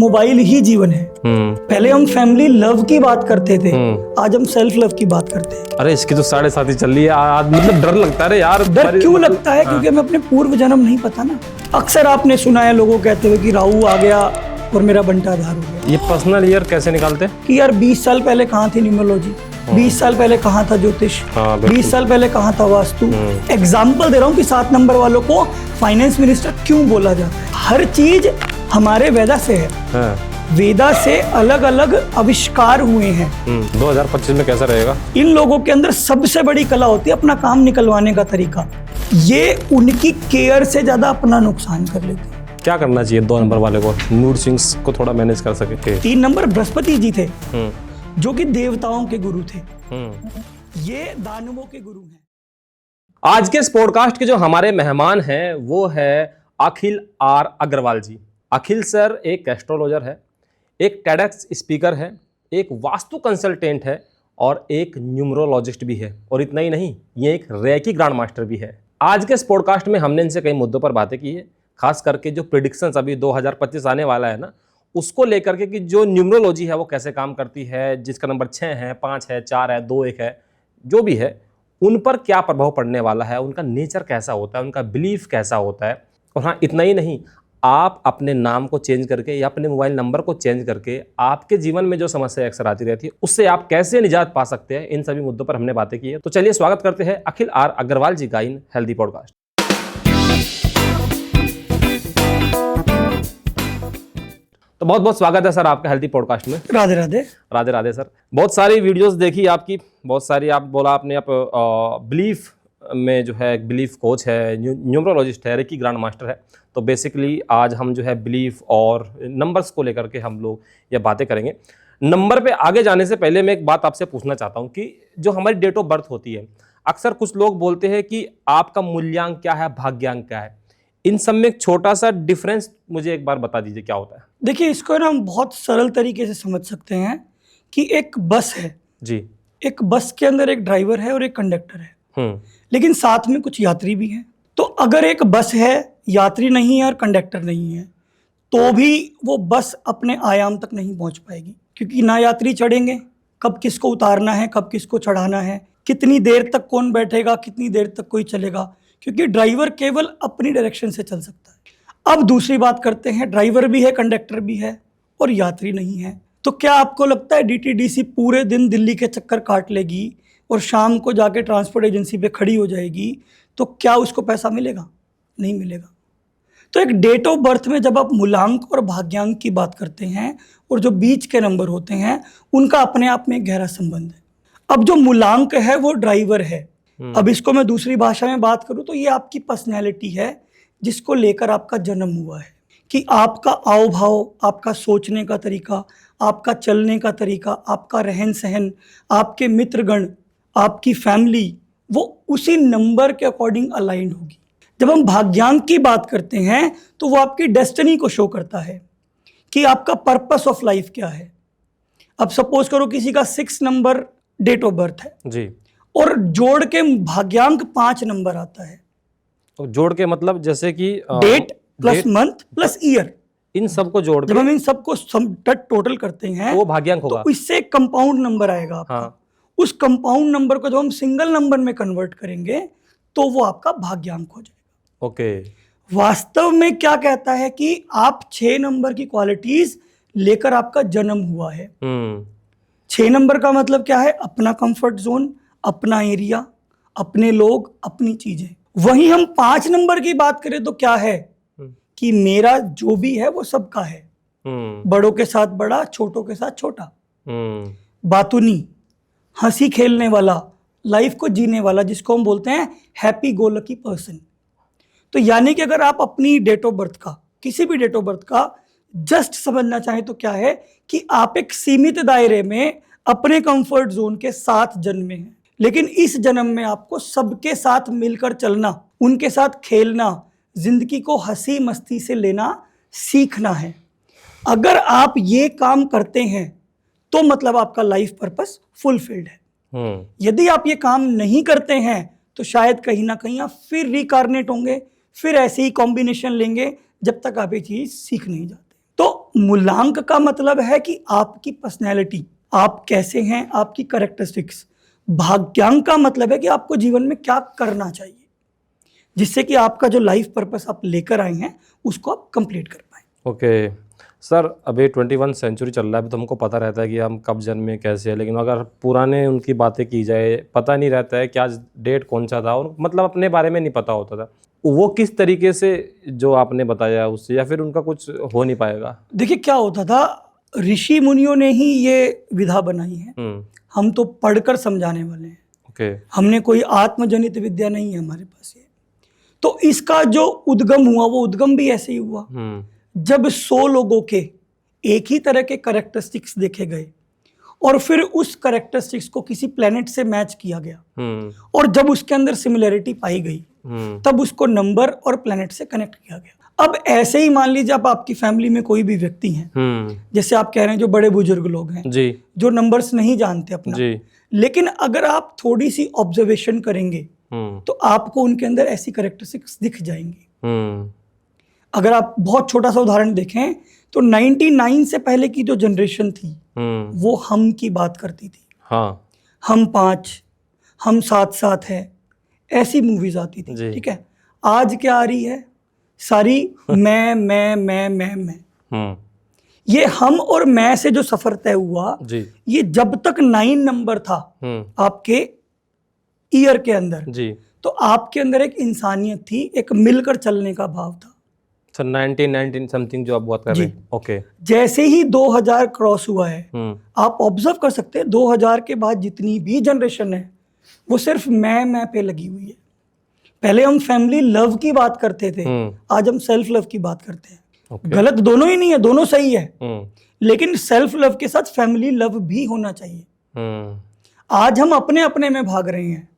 Mobile ही जीवन है। पहले हम फैमिली लव की बात करते थे, आज हम सेल्फ लव की बात करते हैं। अरे इसकी तो 7.5 चल रही है आज, मतलब डर लगता है यार। डर क्यों लगता है? क्योंकि हमें अपने पूर्व जन्म नहीं पता ना। अक्सर आपने सुना है लोगों कहते हुए कि राहु आ गया और मेरा बंटा आधार हो गया। ये पर्सनल ईयर कैसे निकालते हैं कि यार 20 साल पहले कहाँ थी न्यूमरोलॉजी, 20 साल पहले कहाँ था ज्योतिष, 20 साल पहले कहाँ था वास्तु। एग्जाम्पल दे रहा हूँ कि 7 नंबर वालों को फाइनेंस मिनिस्टर क्यों बोला जाता है। हर चीज हमारे वेदा से है। वेदा से अलग अलग आविष्कार हुए हैं। 2025 में कैसा रहेगा? इन लोगों के अंदर सबसे बड़ी कला होती है अपना काम निकलवाने का तरीका। ये उनकी केयर से ज्यादा अपना नुकसान कर लेते हैं। क्या करना चाहिए 2 नंबर वाले को, मूड स्विंग्स को थोड़ा मैनेज कर सके? 3 नंबर बृहस्पति जी थे, जो कि देवताओं के गुरु थे। ये दानवों के गुरु हैं। आज के इस पॉडकास्ट के जो हमारे मेहमान हैं वो है अखिल आर अग्रवाल जी। अखिल सर एक एस्ट्रोलॉजर है, एक टेडेक्स स्पीकर है, एक वास्तु कंसल्टेंट है और एक न्यूमरोलॉजिस्ट भी है। और इतना ही नहीं, ये एक रेकी ग्रैंड मास्टर भी है। आज के इस पॉडकास्ट में हमने इनसे कई मुद्दों पर बातें की है, खास करके जो प्रेडिक्शंस अभी 2025 आने वाला है ना, उसको लेकर के कि जो न्यूमरोलॉजी है वो कैसे काम करती है, जिसका नंबर 6 है, 5 है, 4 है, 2, 1 है, जो भी है, उन पर क्या प्रभाव पड़ने वाला है, उनका नेचर कैसा होता है, उनका बिलीफ कैसा होता है। और हाँ, इतना ही नहीं, आप अपने नाम को चेंज करके या अपने मोबाइल नंबर को चेंज करके आपके जीवन में जो समस्या अक्सर आती रहती है उससे आप कैसे निजात पा सकते हैं, इन सभी मुद्दों पर हमने बातें की है। तो चलिए स्वागत करते हैं अखिल आर अग्रवाल जी का इन हेल्दी पॉडकास्ट। तो बहुत बहुत स्वागत है सर आपका हेल्दी पॉडकास्ट में। राधे राधे। राधे राधे सर। बहुत सारी वीडियोस देखी आपकी, बहुत सारी आप बोला आपने, आप बिलीफ में जो है बिलीफ कोच है, न्यूमरोलॉजिस्ट है, रेकी ग्रैंड मास्टर है। तो बेसिकली आज हम जो है बिलीफ और नंबर्स को लेकर के हम लोग ये बातें करेंगे। नंबर पे आगे जाने से पहले मैं एक बात आपसे पूछना चाहता हूँ कि जो हमारी डेट ऑफ बर्थ होती है, अक्सर कुछ लोग बोलते हैं कि आपका मूल्यांक क्या है, भाग्यांक क्या है। इन सब में एक छोटा सा डिफरेंस मुझे एक बार बता दीजिए, क्या होता है? देखिए, इसको ना हम बहुत सरल तरीके से समझ सकते हैं कि एक बस है जी, एक बस के अंदर एक ड्राइवर है और एक कंडक्टर है, लेकिन साथ में कुछ यात्री भी हैं। तो अगर एक बस है, यात्री नहीं है और कंडक्टर नहीं है, तो भी वो बस अपने आयाम तक नहीं पहुंच पाएगी, क्योंकि ना यात्री चढ़ेंगे, कब किसको उतारना है, कब किसको चढ़ाना है, कितनी देर तक कौन बैठेगा, कितनी देर तक कोई चलेगा, क्योंकि ड्राइवर केवल अपनी डायरेक्शन से चल सकता है। अब दूसरी बात करते हैं, ड्राइवर भी है, कंडक्टर भी है और यात्री नहीं है, तो क्या आपको लगता है डीटीडीसी पूरे दिन दिल्ली के चक्कर काट लेगी और शाम को जाके ट्रांसपोर्ट एजेंसी पे खड़ी हो जाएगी, तो क्या उसको पैसा मिलेगा? नहीं मिलेगा। तो एक डेट ऑफ बर्थ में जब आप मूलांक और भाग्यांक की बात करते हैं और जो बीच के नंबर होते हैं, उनका अपने आप में एक गहरा संबंध है। अब जो मूलांक है वो ड्राइवर है। अब इसको मैं दूसरी भाषा में बात करूं तो ये आपकी पर्सनैलिटी है, जिसको लेकर आपका जन्म हुआ है, कि आपका आओ भाव, आपका सोचने का तरीका, आपका चलने का तरीका, आपका रहन सहन, आपके मित्रगण, आपकी फैमिली, वो उसी नंबर के अकॉर्डिंग अलाइंड होगी। जब हम भाग्यांक की बात करते हैं तो वो आपकी डेस्टिनी को शो करता है कि आपका पर्पस ऑफ लाइफ क्या है। अब सपोज करो किसी का 6 नंबर डेट ऑफ बर्थ है जी, और जोड़ के भाग्यांक 5 नंबर आता है। तो जोड़ के मतलब जैसे कि date plus month plus year, इन सबको जोड़ जब के हम इन सबको टोटल करते हैं वो भाग्यांक होगा। तो इससे एक कंपाउंड नंबर आएगा आपका। हाँ। उस कंपाउंड नंबर को जब हम सिंगल नंबर में कन्वर्ट करेंगे तो वो आपका भाग्यांक हो जाएगा। ओके। वास्तव में क्या कहता है कि आप 6 नंबर की क्वालिटीज लेकर आपका जन्म हुआ है। 6 नंबर का मतलब क्या है? अपना कंफर्ट जोन, अपना एरिया, अपने लोग, अपनी चीजें। वहीं हम 5 नंबर की बात करें तो क्या है कि मेरा जो भी है वो सबका है, बड़ों के साथ बड़ा, छोटों के साथ छोटा, बातूनी, हंसी खेलने वाला, लाइफ को जीने वाला, जिसको हम बोलते हैं हैप्पी गो लकी पर्सन। तो यानी कि अगर आप अपनी डेट ऑफ बर्थ का, किसी भी डेट ऑफ बर्थ का जस्ट समझना चाहें तो क्या है कि आप एक सीमित दायरे में अपने कंफर्ट जोन के साथ जन्मे हैं, लेकिन इस जन्म में आपको सबके साथ मिलकर चलना, उनके साथ खेलना, जिंदगी को हंसी मस्ती से लेना सीखना है। अगर आप ये काम करते हैं तो मतलब आपका लाइफ पर्पस फुलफिल्ड है। यदि आप ये काम नहीं करते हैं तो शायद कहीं ना कहीं आप फिर रिकारनेट होंगे, फिर ऐसे ही कॉम्बिनेशन लेंगे जब तक आप ये चीज सीख नहीं जाते। तो मूलांक का मतलब है कि आपकी पर्सनैलिटी, आप कैसे हैं, आपकी कैरेक्टरिस्टिक्स। भाग्यांक का मतलब है कि आपको जीवन में क्या करना चाहिए जिससे कि आपका जो लाइफ पर्पस आप लेकर आए हैं उसको आप कंप्लीट कर पाए। ओके सर, अभी 21 सेंचुरी चल रहा है, अभी तो हमको पता रहता है कि हम कब जन्मे कैसे है, लेकिन अगर पुराने उनकी बातें की जाए, पता नहीं रहता है क्या डेट कौन सा था, और मतलब अपने बारे में नहीं पता होता था। वो किस तरीके से जो आपने बताया उससे, या फिर उनका कुछ हो नहीं पाएगा? देखिए क्या होता था, ऋषि मुनियों ने ही ये विधा बनाई है, हम तो पढ़कर समझाने वाले हैं। ओके। हमने कोई आत्मजनित विद्या नहीं है हमारे पास ये। तो इसका जो उद्गम हुआ वो उद्गम भी ऐसे ही हुआ जब 100 लोगों के एक ही तरह के कैरेक्टरिस्टिक्स देखे गए और फिर उस कैरेक्टरिस्टिक्स को किसी प्लेनेट से मैच किया गया और जब उसके अंदर सिमिलैरिटी पाई गई तब उसको नंबर और प्लेनेट से कनेक्ट किया गया। अब ऐसे ही मान लीजिए आप आपकी फैमिली में कोई भी व्यक्ति हैं, जैसे आप कह रहे हैं जो बड़े बुजुर्ग लोग हैं जी, जो नंबर्स नहीं जानते अपना जी। लेकिन अगर आप थोड़ी सी ऑब्जर्वेशन करेंगे तो आपको उनके अंदर ऐसी कैरेक्टरिस्टिक्स दिख जाएंगी। अगर आप बहुत छोटा सा उदाहरण देखें तो 99 से पहले की जो जनरेशन थी वो हम की बात करती थी। हाँ। हम 5, हम 7 है, ऐसी मूवीज आती थी। ठीक है, आज क्या आ रही है, सारी मैं। ये हम और मैं से जो सफर तय हुआ जी। ये जब तक 9 नंबर था आपके ईयर के अंदर जी, तो आपके अंदर एक इंसानियत थी, एक मिलकर चलने का भाव था। सर 1919 समथिंग जो आप बात कर रहे हैं। ओके। जैसे ही 2000 क्रॉस हुआ है आप ऑब्जर्व कर सकते हैं 2000 के बाद जितनी भी जनरेशन है वो सिर्फ मैं पे लगी हुई है। पहले हम फैमिली लव की बात करते थे, आज हम सेल्फ लव की बात करते हैं। गलत दोनों ही नहीं है, दोनों सही है, लेकिन सेल्फ लव के साथ फैमिली लव भी होना चाहिए। आज हम अपने अपने में भाग रहे हैं।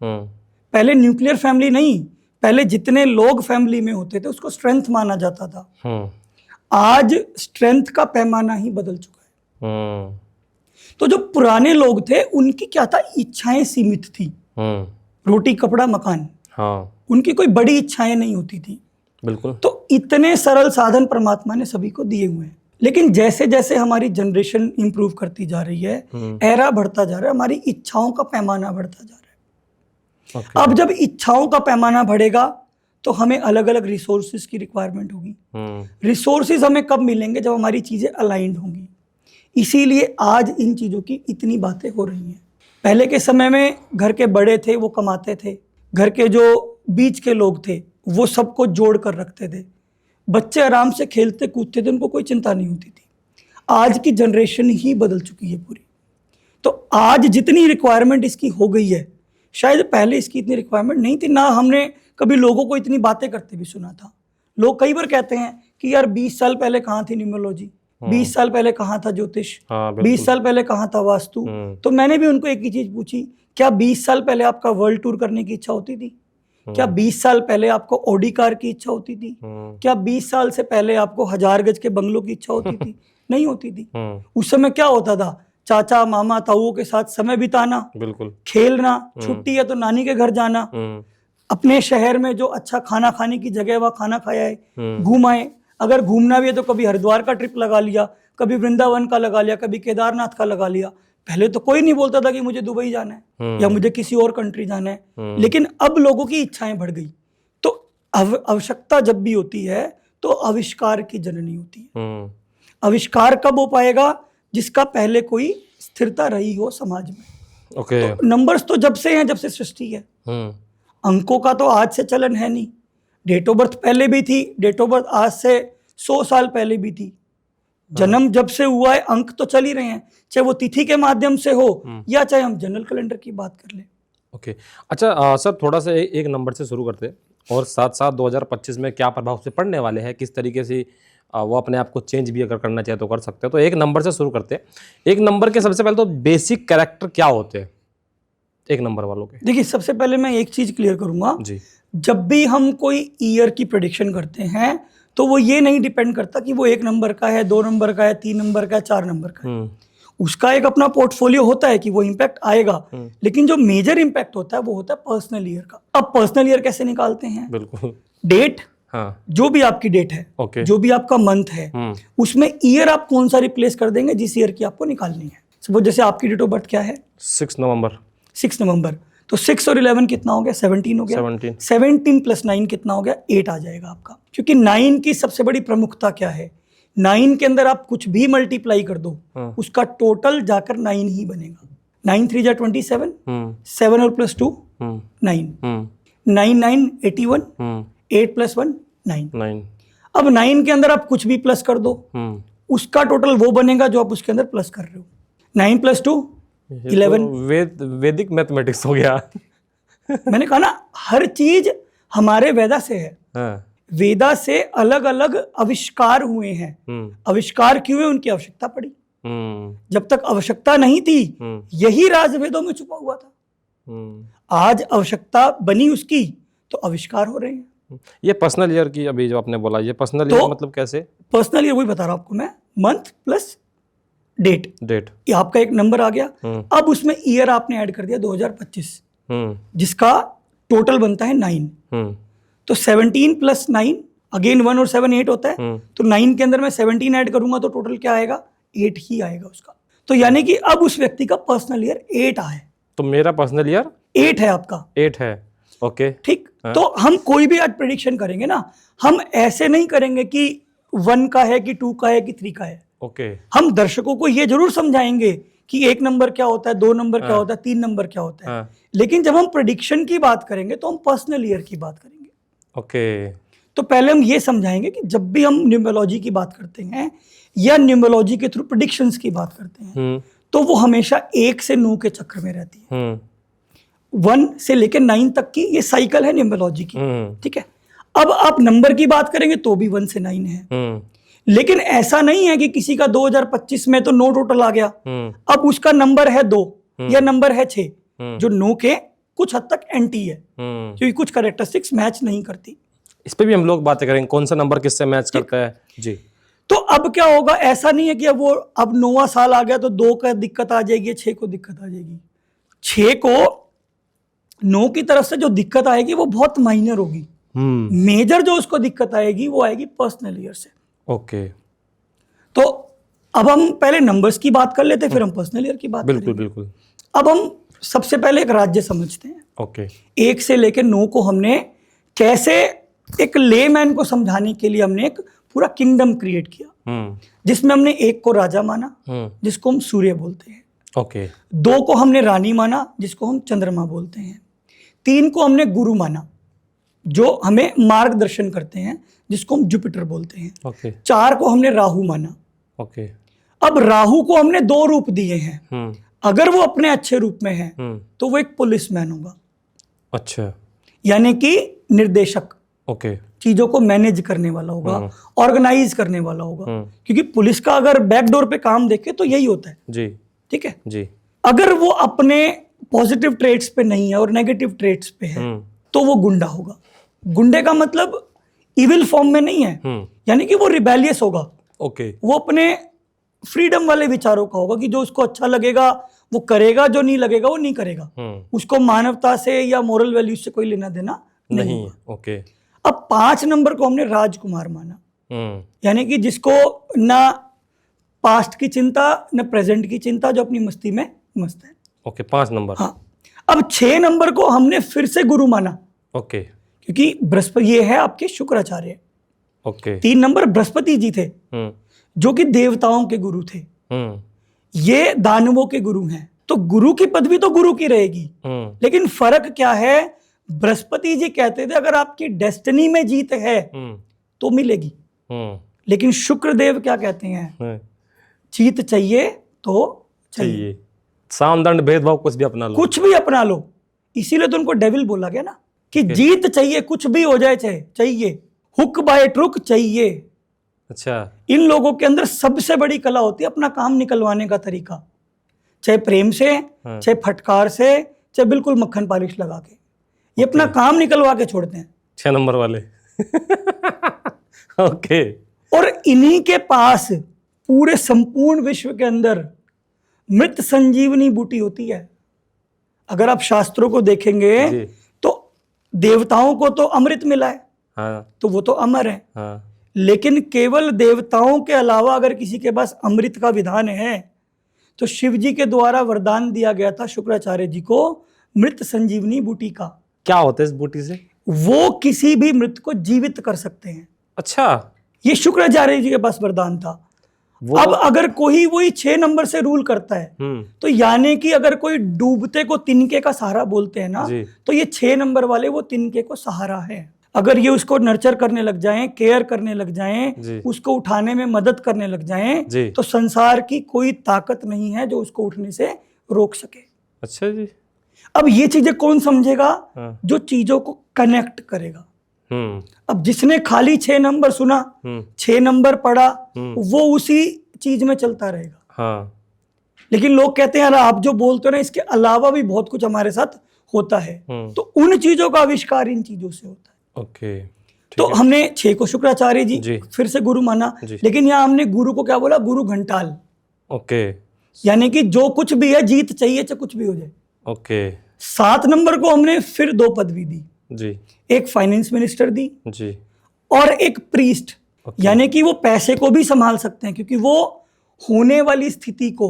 पहले न्यूक्लियर फैमिली नहीं, पहले जितने लोग फैमिली में होते थे उसको स्ट्रेंथ माना जाता था। आज स्ट्रेंथ का पैमाना ही बदल चुका है। तो जो पुराने लोग थे उनकी क्या था, इच्छाएं सीमित थी। रोटी कपड़ा मकान, उनकी कोई बड़ी इच्छाएं नहीं होती थी। बिल्कुल। तो इतने सरल साधन परमात्मा ने सभी को दिए हुए हैं, लेकिन जैसे जैसे हमारी जनरेशन इंप्रूव करती जा रही है, एरा बढ़ता जा रहा है, हमारी इच्छाओं का पैमाना बढ़ता जा रहा है। अब जब इच्छाओं का पैमाना बढ़ेगा तो हमें अलग अलग रिसोर्सेज की रिक्वायरमेंट होगी। रिसोर्सेज हमें कब मिलेंगे, जब हमारी चीजें अलाइंड होंगी। इसीलिए आज इन चीजों की इतनी बातें हो रही हैं। पहले के समय में घर के बड़े थे वो कमाते थे, घर के जो बीच के लोग थे वो सबको जोड़ कर रखते थे, बच्चे आराम से खेलते कूदते थे, उनको कोई चिंता नहीं होती थी। आज की जनरेशन ही बदल चुकी है पूरी। तो आज जितनी रिक्वायरमेंट इसकी हो गई है, शायद पहले इसकी इतनी रिक्वायरमेंट नहीं थी। ना हमने कभी लोगों को इतनी बातें करते भी सुना था। लोग कई बार कहते हैं कि यार 20 साल पहले कहाँ थी न्यूमरोलॉजी, 20 साल पहले कहाँ था ज्योतिष, 20 साल पहले कहाँ था वास्तु। तो मैंने भी उनको एक ही चीज पूछी, क्या 20 साल पहले आपका वर्ल्ड टूर करने की इच्छा होती थी? क्या 20 साल पहले आपको ऑडी कार की इच्छा होती थी? क्या 20 साल से पहले आपको 1000 गज के बंगलों की इच्छा होती थी? नहीं होती थी। उस समय क्या होता था, चाचा मामा ताऊओं के साथ समय बिताना, बिल्कुल खेलना, छुट्टी है तो नानी के घर जाना, अपने शहर में जो अच्छा खाना खाने की जगह वहाँ खाना खाया है, घूमाए। अगर घूमना भी है तो कभी हरिद्वार का ट्रिप लगा लिया, कभी वृंदावन का लगा लिया, कभी केदारनाथ का लगा लिया। पहले तो कोई नहीं बोलता था कि मुझे दुबई जाना है या मुझे किसी और कंट्री जाना है, लेकिन अब लोगों की इच्छाएं बढ़ गई। तो आवश्यकता जब भी होती है तो आविष्कार की जननी होती है। आविष्कार कब हो पाएगा, जिसका पहले कोई स्थिरता रही हो समाज में। ओके। तो नंबर्स तो जब से हैं, जब से सृष्टि है। अंकों का तो आज से चलन है नहीं। डेट ऑफ बर्थ पहले भी थी, डेट ऑफ बर्थ आज से 100 साल पहले भी थी। जन्म जब से हुआ है, अंक तो चल ही रहे हैं, चाहे वो तिथि के माध्यम से हो या चाहे हम जनरल कैलेंडर की बात कर लें। ओके। अच्छा सर, थोड़ा सा एक नंबर से शुरू करते हैं और साथ साथ 2025 में क्या प्रभाव से पड़ने वाले हैं, किस तरीके से वो अपने आप को चेंज भी अगर करना चाहे तो कर सकते हैं। तो एक नंबर से शुरू करते हैं। एक नंबर के सबसे पहले तो बेसिक कैरेक्टर क्या होते हैं एक नंबर वालों के? देखिए, सबसे पहले मैं एक चीज क्लियर करूंगा जी। जब भी हम कोई ईयर की प्रेडिक्शन करते हैं तो वो ये नहीं डिपेंड करता कि वो 1 नंबर का है, 2 नंबर का है, 3 नंबर का है, 4 नंबर का है। उसका एक अपना पोर्टफोलियो होता है कि वो इम्पैक्ट आएगा, लेकिन जो मेजर इम्पैक्ट होता है वो होता है पर्सनल ईयर का। अब पर्सनल ईयर कैसे निकालते हैं? बिल्कुल, डेट हाँ, जो भी आपकी डेट है, ओके, जो भी आपका मंथ है, उसमें ईयर आप कौन सा रिप्लेस कर देंगे जिस ईयर की आपको निकालनी है। सपोज जैसे आपकी डेट ऑफ बर्थ क्या है, 6 नवंबर, 6 नवंबर, तो 6 और 11 कितना हो गया, 17 हो गया। 17, 17 प्लस 9 कितना हो गया, 8 आ जाएगा आपका। क्योंकि 9 की सबसे बड़ी प्रमुखता क्या है, 9 के अंदर आप कुछ भी मल्टीप्लाई कर दो, उसका टोटल जाकर 9 ही बनेगा। 9 3 जा 27, 7 और प्लस 2 9, 9 9 81, 8 प्लस 1 9। 9, अब 9 के अंदर आप कुछ भी प्लस कर दो, उसका टोटल वो बनेगा जो आप उसके अंदर प्लस कर रहे हो। 9 प्लस 2 11। वैदिक मैथमेटिक्स हो गया। मैंने कहा ना, हर चीज हमारे वेदा से है। हाँ, वेदा से अलग अलग आविष्कार हुए हैं। आविष्कार क्यों हुए, उनकी आवश्यकता पड़ी। जब तक आवश्यकता नहीं थी, यही राज वेदों में छुपा हुआ था। आज आवश्यकता बनी उसकी, तो आविष्कार हो रहे हैं। ये पर्सनल ईयर की अभी जो आपने बोला, ये पर्सनल ईयर मतलब कैसे? पर्सनल ईयर वही बता रहा हूं आपको मैं, मंथ प्लस डेट, ये आपका एक नंबर आ गया। अब उसमें ईयर आपने ऐड कर दिया 2025, जिसका टोटल बनता है 9। तो 17 प्लस 9, अगेन 1 और 7 8 होता है, तो 9 के अंदर मैं 17 ऐड करूंगा तो टोटल क्या आएगा, 8 ही आएगा उसका। तो यानी कि अब उस व्यक्ति का पर्सनल ईयर 8 आए। तो मेरा पर्सनल ईयर 8 है आपका, 8 है, ओके, ठीक। तो हम कोई भी आज प्रेडिक्शन करेंगे ना, हम ऐसे नहीं करेंगे कि 1 का है कि 2 का है कि 3 का है। ओके, हम दर्शकों को ये जरूर समझाएंगे कि 1 नंबर क्या होता है, 2 नंबर क्या होता है, 3 नंबर क्या होता है। लेकिन जब हम प्रेडिक्शन की बात करेंगे तो हम पर्सनल ईयर की बात करेंगे। ओके, तो पहले हम ये समझाएंगे कि जब भी हम न्यूमरोलॉजी की बात करते हैं या न्यूमरोलॉजी के थ्रू प्रेडिक्शंस की बात करते हैं, तो वो हमेशा 1 से 9 के चक्र में रहती है। 1 से लेकर 9 तक की ये साइकिल है न्यूमरोलॉजी की, ठीक है। अब आप नंबर की बात करेंगे तो भी 1 से 9 है, लेकिन ऐसा नहीं है कि किसी का 2025 में तो 9 टोटल आ गया, अब उसका नंबर है 2 या नंबर है 6, जो 9 के कुछ हद तक एंटी है, क्योंकि कुछ कैरेक्टरिस्टिक्स मैच नहीं करती। इस पे भी हम लोग बातें करेंगे, कौन सा नंबर किससे मैच करता है जी। तो अब क्या होगा, ऐसा नहीं है कि अब 9वां साल आ गया तो 2 का दिक्कत आ जाएगी, 6 को दिक्कत आ जाएगी। 6 को 9 की तरफ से जो दिक्कत आएगी वो बहुत माइनर होगी। मेजर जो उसको दिक्कत आएगी वो आएगी पर्सनल ईयर से। ओके, तो अब हम पहले नंबर्स की बात कर लेते, फिर हम पर्सनल ईयर की बात बिल्कुल करेंगे। बिल्कुल। अब हम सबसे पहले एक राज्य समझते हैं। ओके, 1 से लेकर 9 को हमने कैसे, एक लेमैन को समझाने के लिए हमने एक पूरा किंगडम क्रिएट किया, जिसमें हमने 1 को राजा माना, जिसको हम सूर्य बोलते हैं। ओके, 2 को हमने रानी माना, जिसको हम चंद्रमा बोलते हैं। 3 को हमने गुरु माना, जो हमें मार्गदर्शन करते हैं, जिसको हम जुपिटर बोलते हैं। ओके, 4 को हमने राहु माना। ओके, अब राहु को हमने 2 रूप दिए हैं। अगर वो अपने अच्छे रूप में है तो वो एक पुलिसमैन होगा, अच्छा, यानी कि निर्देशक, ओके, चीजों को मैनेज करने वाला होगा, ऑर्गेनाइज करने वाला होगा। क्योंकि पुलिस का अगर बैकडोर पे काम देखे तो यही होता है जी, ठीक है जी। अगर वो अपने पॉजिटिव ट्रेट्स पे नहीं है और नेगेटिव ट्रेट्स पे है तो वो गुंडा होगा। गुंडे का मतलब इविल फॉर्म में नहीं है, यानी कि वो रिबेलियस होगा। ओके, वो अपने फ्रीडम वाले विचारों का होगा कि जो उसको अच्छा लगेगा वो करेगा, जो नहीं लगेगा वो नहीं करेगा। उसको मानवता से या मोरल वैल्यूज से कोई लेना देना नहीं है। ओके, अब 5 नंबर को हमने राजकुमार माना, यानी कि जिसको ना पास्ट की चिंता न प्रेजेंट की चिंता, जो अपनी मस्ती में मस्त है। Okay, 5 number. हाँ, अब 6 नंबर को हमने फिर से गुरु माना, ओके, क्योंकि बृहस्पति ये है आपके शुक्राचार्य। ओके, 3 नंबर बृहस्पति जी थे, जो कि देवताओं के गुरु थे। ये दानवों के गुरु हैं, तो गुरु की पदवी तो गुरु की रहेगी। लेकिन फर्क क्या है, बृहस्पति जी कहते थे अगर आपकी डेस्टिनी में जीत है तो मिलेगी, लेकिन शुक्रदेव क्या कहते हैं, जीत चाहिए तो चाहिए, साम दंड भेदभाव कुछ भी अपना लो, कुछ भी अपना लो। इसीलिए तो उनको डेविल बोला गया ना, कि जीत चाहिए, कुछ भी हो जाए चाहिए, हुक बाय ट्रुक चाहिए। अच्छा, इन लोगों के अंदर सबसे बड़ी कला होती है अपना काम निकलवाने का तरीका, चाहे प्रेम से, चाहे फटकार से, चाहे बिल्कुल मक्खन पॉलिश लगा के, ये अपना काम निकलवा के छोड़ते हैं 6 नंबर वाले। ओके, और इन्हीं के पास पूरे संपूर्ण विश्व के अंदर मृत संजीवनी बूटी होती है। अगर आप शास्त्रों को देखेंगे तो देवताओं को तो अमृत मिला है, हाँ तो वो तो अमर है। हाँ लेकिन केवल देवताओं के अलावा अगर किसी के पास अमृत का विधान है तो शिव जी के द्वारा वरदान दिया गया था शुक्राचार्य जी को मृत संजीवनी बूटी का। क्या होता है इस बूटी से? वो किसी भी मृत को जीवित कर सकते हैं। अच्छा, ये शुक्राचार्य जी के पास वरदान था। वो अब अगर कोई वही 6 नंबर से रूल करता है तो यानी कि अगर कोई डूबते को तिनके का सहारा बोलते हैं ना, जी। तो ये 6 नंबर वाले वो तिनके को सहारा है। अगर ये उसको नर्चर करने लग जाएं, केयर करने लग जाएं, उसको उठाने में मदद करने लग जाएं, तो संसार की कोई ताकत नहीं है जो उसको उठने से रोक सके। अच्छा जी। अब ये चीजें कौन समझेगा? जो चीजों को कनेक्ट करेगा। अब जिसने खाली 6 नंबर सुना, 6 नंबर पढ़ा, वो उसी चीज में चलता रहेगा। हाँ। लेकिन लोग कहते हैं यार आप जो बोलते हो ना इसके अलावा भी बहुत कुछ हमारे साथ होता है, तो उन चीजों का आविष्कार इन चीजों से होता है। ओके। तो हमने 6 को शुक्राचार्य जी फिर से गुरु माना, लेकिन यहाँ हमने गुरु को क्या बोला? गुरु घंटाल। ओके। यानी कि जो कुछ भी है जीत चाहिए चाहे कुछ भी हो जाए। ओके। 7 नंबर को हमने फिर 2 पदवी दी जी। एक फाइनेंस मिनिस्टर दी जी और एक प्रीस्ट। यानी कि वो पैसे को भी संभाल सकते हैं क्योंकि वो होने वाली स्थिति को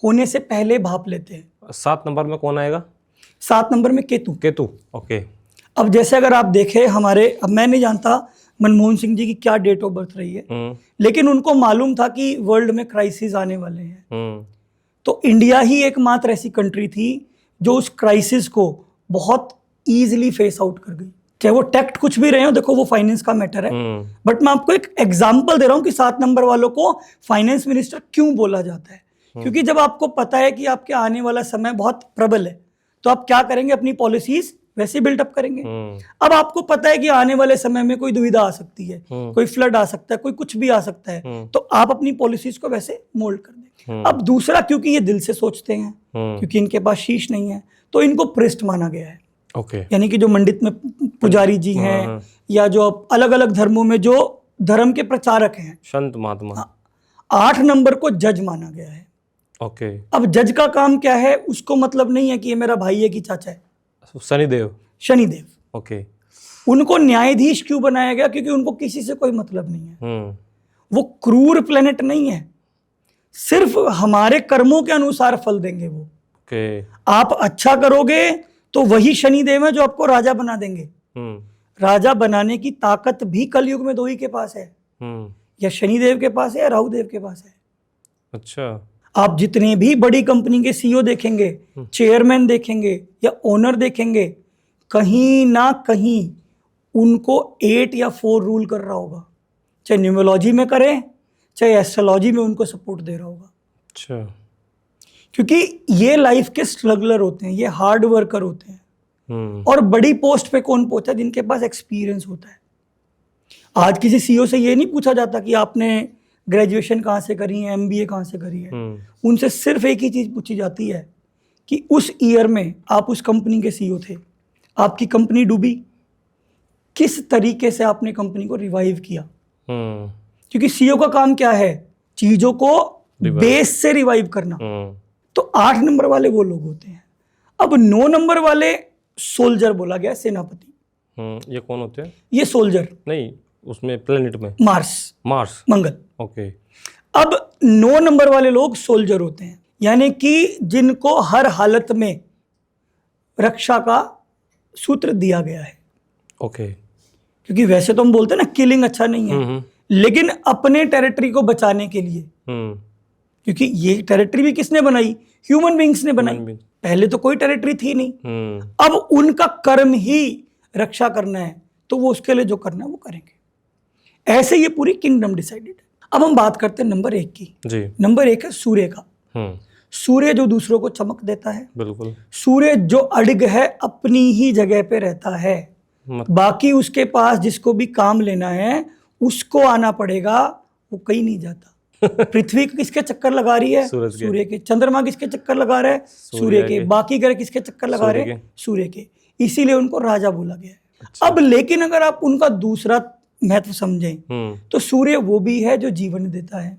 होने से पहले भाप लेते हैं। 7 नंबर में कौन आएगा? 7 नंबर में केतु। केतु। ओके। अब जैसे अगर आप देखें हमारे, अब मैं नहीं जानता मनमोहन सिंह जी की क्या डेट ऑफ बर्थ रही है, लेकिन उनको मालूम था कि वर्ल्ड में क्राइसिस आने वाले हैं। तो इंडिया ही एकमात्र ऐसी कंट्री थी जो उस क्राइसिस को बहुत ईजिली फेस आउट कर गई। चाहे वो टैक्ट कुछ भी रहे हो, देखो वो फाइनेंस का मैटर है, बट मैं आपको एक एग्जांपल दे रहा हूं कि 7 नंबर वालों को फाइनेंस मिनिस्टर क्यों बोला जाता है। क्योंकि जब आपको पता है कि आपके आने वाला समय बहुत प्रबल है तो आप क्या करेंगे? अपनी पॉलिसीज वैसे बिल्डअप करेंगे। अब आपको पता है कि आने वाले समय में कोई दुविधा आ सकती है, कोई फ्लड आ सकता है, कोई कुछ भी आ सकता है, तो आप अपनी पॉलिसीज को वैसे मोल्ड कर देंगे। अब दूसरा, क्योंकि ये दिल से सोचते हैं, क्योंकि इनके पास शीश नहीं है, तो इनको प्रेस्ट माना गया है। यानी कि जो मंडित में पुजारी जी हैं या जो अलग अलग धर्मों में जो धर्म के प्रचारक हैं, संत महात्मा। 8 नंबर को जज माना गया है। ओके। अब जज का काम क्या है? उसको मतलब नहीं है कि ये मेरा भाई है कि चाचा है। शनिदेव। शनिदेव। ओके। उनको न्यायाधीश क्यों बनाया गया? क्योंकि उनको किसी से कोई मतलब नहीं है। वो क्रूर प्लेनेट नहीं है, सिर्फ हमारे कर्मों के अनुसार फल देंगे वो। ओके। आप अच्छा करोगे तो वही शनिदेव है जो आपको राजा बना देंगे। राजा बनाने की ताकत भी कलयुग में 2 ही के पास है, या शनिदेव के पास है या राहु देव के पास है। अच्छा। आप जितने भी बड़ी कंपनी के सीईओ देखेंगे, चेयरमैन देखेंगे या ओनर देखेंगे, कहीं ना कहीं उनको 8 या 4 रूल कर रहा होगा, चाहे न्यूमरोलॉजी में करे चाहे एस्ट्रोलॉजी में उनको सपोर्ट दे रहा होगा। अच्छा। क्योंकि ये लाइफ के स्ट्रगलर होते हैं, ये हार्ड वर्कर होते हैं। और बड़ी पोस्ट पे कौन पहुंचा? जिनके पास एक्सपीरियंस होता है। आज किसी सीईओ से ये नहीं पूछा जाता कि आपने ग्रेजुएशन कहाँ से करी है, एमबीए कहाँ से करी है। उनसे सिर्फ एक ही चीज पूछी जाती है कि उस ईयर में आप उस कंपनी के सीईओ थे, आपकी कंपनी डूबी, किस तरीके से आपने कंपनी को रिवाइव किया। क्योंकि सीईओ का काम क्या है? चीजों को बेस से रिवाइव करना। तो 8 नंबर वाले वो लोग होते हैं। अब 9 नंबर वाले सोल्जर बोला गया, सेनापति। ये कौन होते हैं? ये सोल्जर नहीं, उसमें प्लेनेट में मार्स मंगल। ओके। अब 9 नंबर वाले लोग सोल्जर होते हैं, यानी कि जिनको हर हालत में रक्षा का सूत्र दिया गया है। ओके। क्योंकि वैसे तो हम बोलते हैं ना किलिंग अच्छा नहीं है, लेकिन अपने टेरिटरी को बचाने के लिए, क्योंकि ये टेरिटरी भी किसने बनाई? ह्यूमन बींग्स ने बनाई। पहले तो कोई टेरिटरी थी नहीं। अब उनका कर्म ही रक्षा करना है, तो वो उसके लिए जो करना है वो करेंगे। ऐसे ये पूरी किंगडम डिसाइडेड है। अब हम बात करते हैं नंबर 1 की। जी। नंबर 1 है सूर्य का। सूर्य जो दूसरों को चमक देता है। बिल्कुल। सूर्य जो अड़ग है, अपनी ही जगह पे रहता है, बाकी उसके पास जिसको भी काम लेना है उसको आना पड़ेगा, वो कहीं नहीं जाता। पृथ्वी किसके चक्कर लगा रही है? सूर्य के। चंद्रमा किसके चक्कर लगा रहा है? सूर्य के। बाकी ग्रह किसके चक्कर लगा रहे हैं? सूर्य के। इसीलिए उनको राजा बोला गया है। अच्छा। अब लेकिन अगर आप उनका दूसरा महत्व समझें तो सूर्य वो भी है जो जीवन देता है।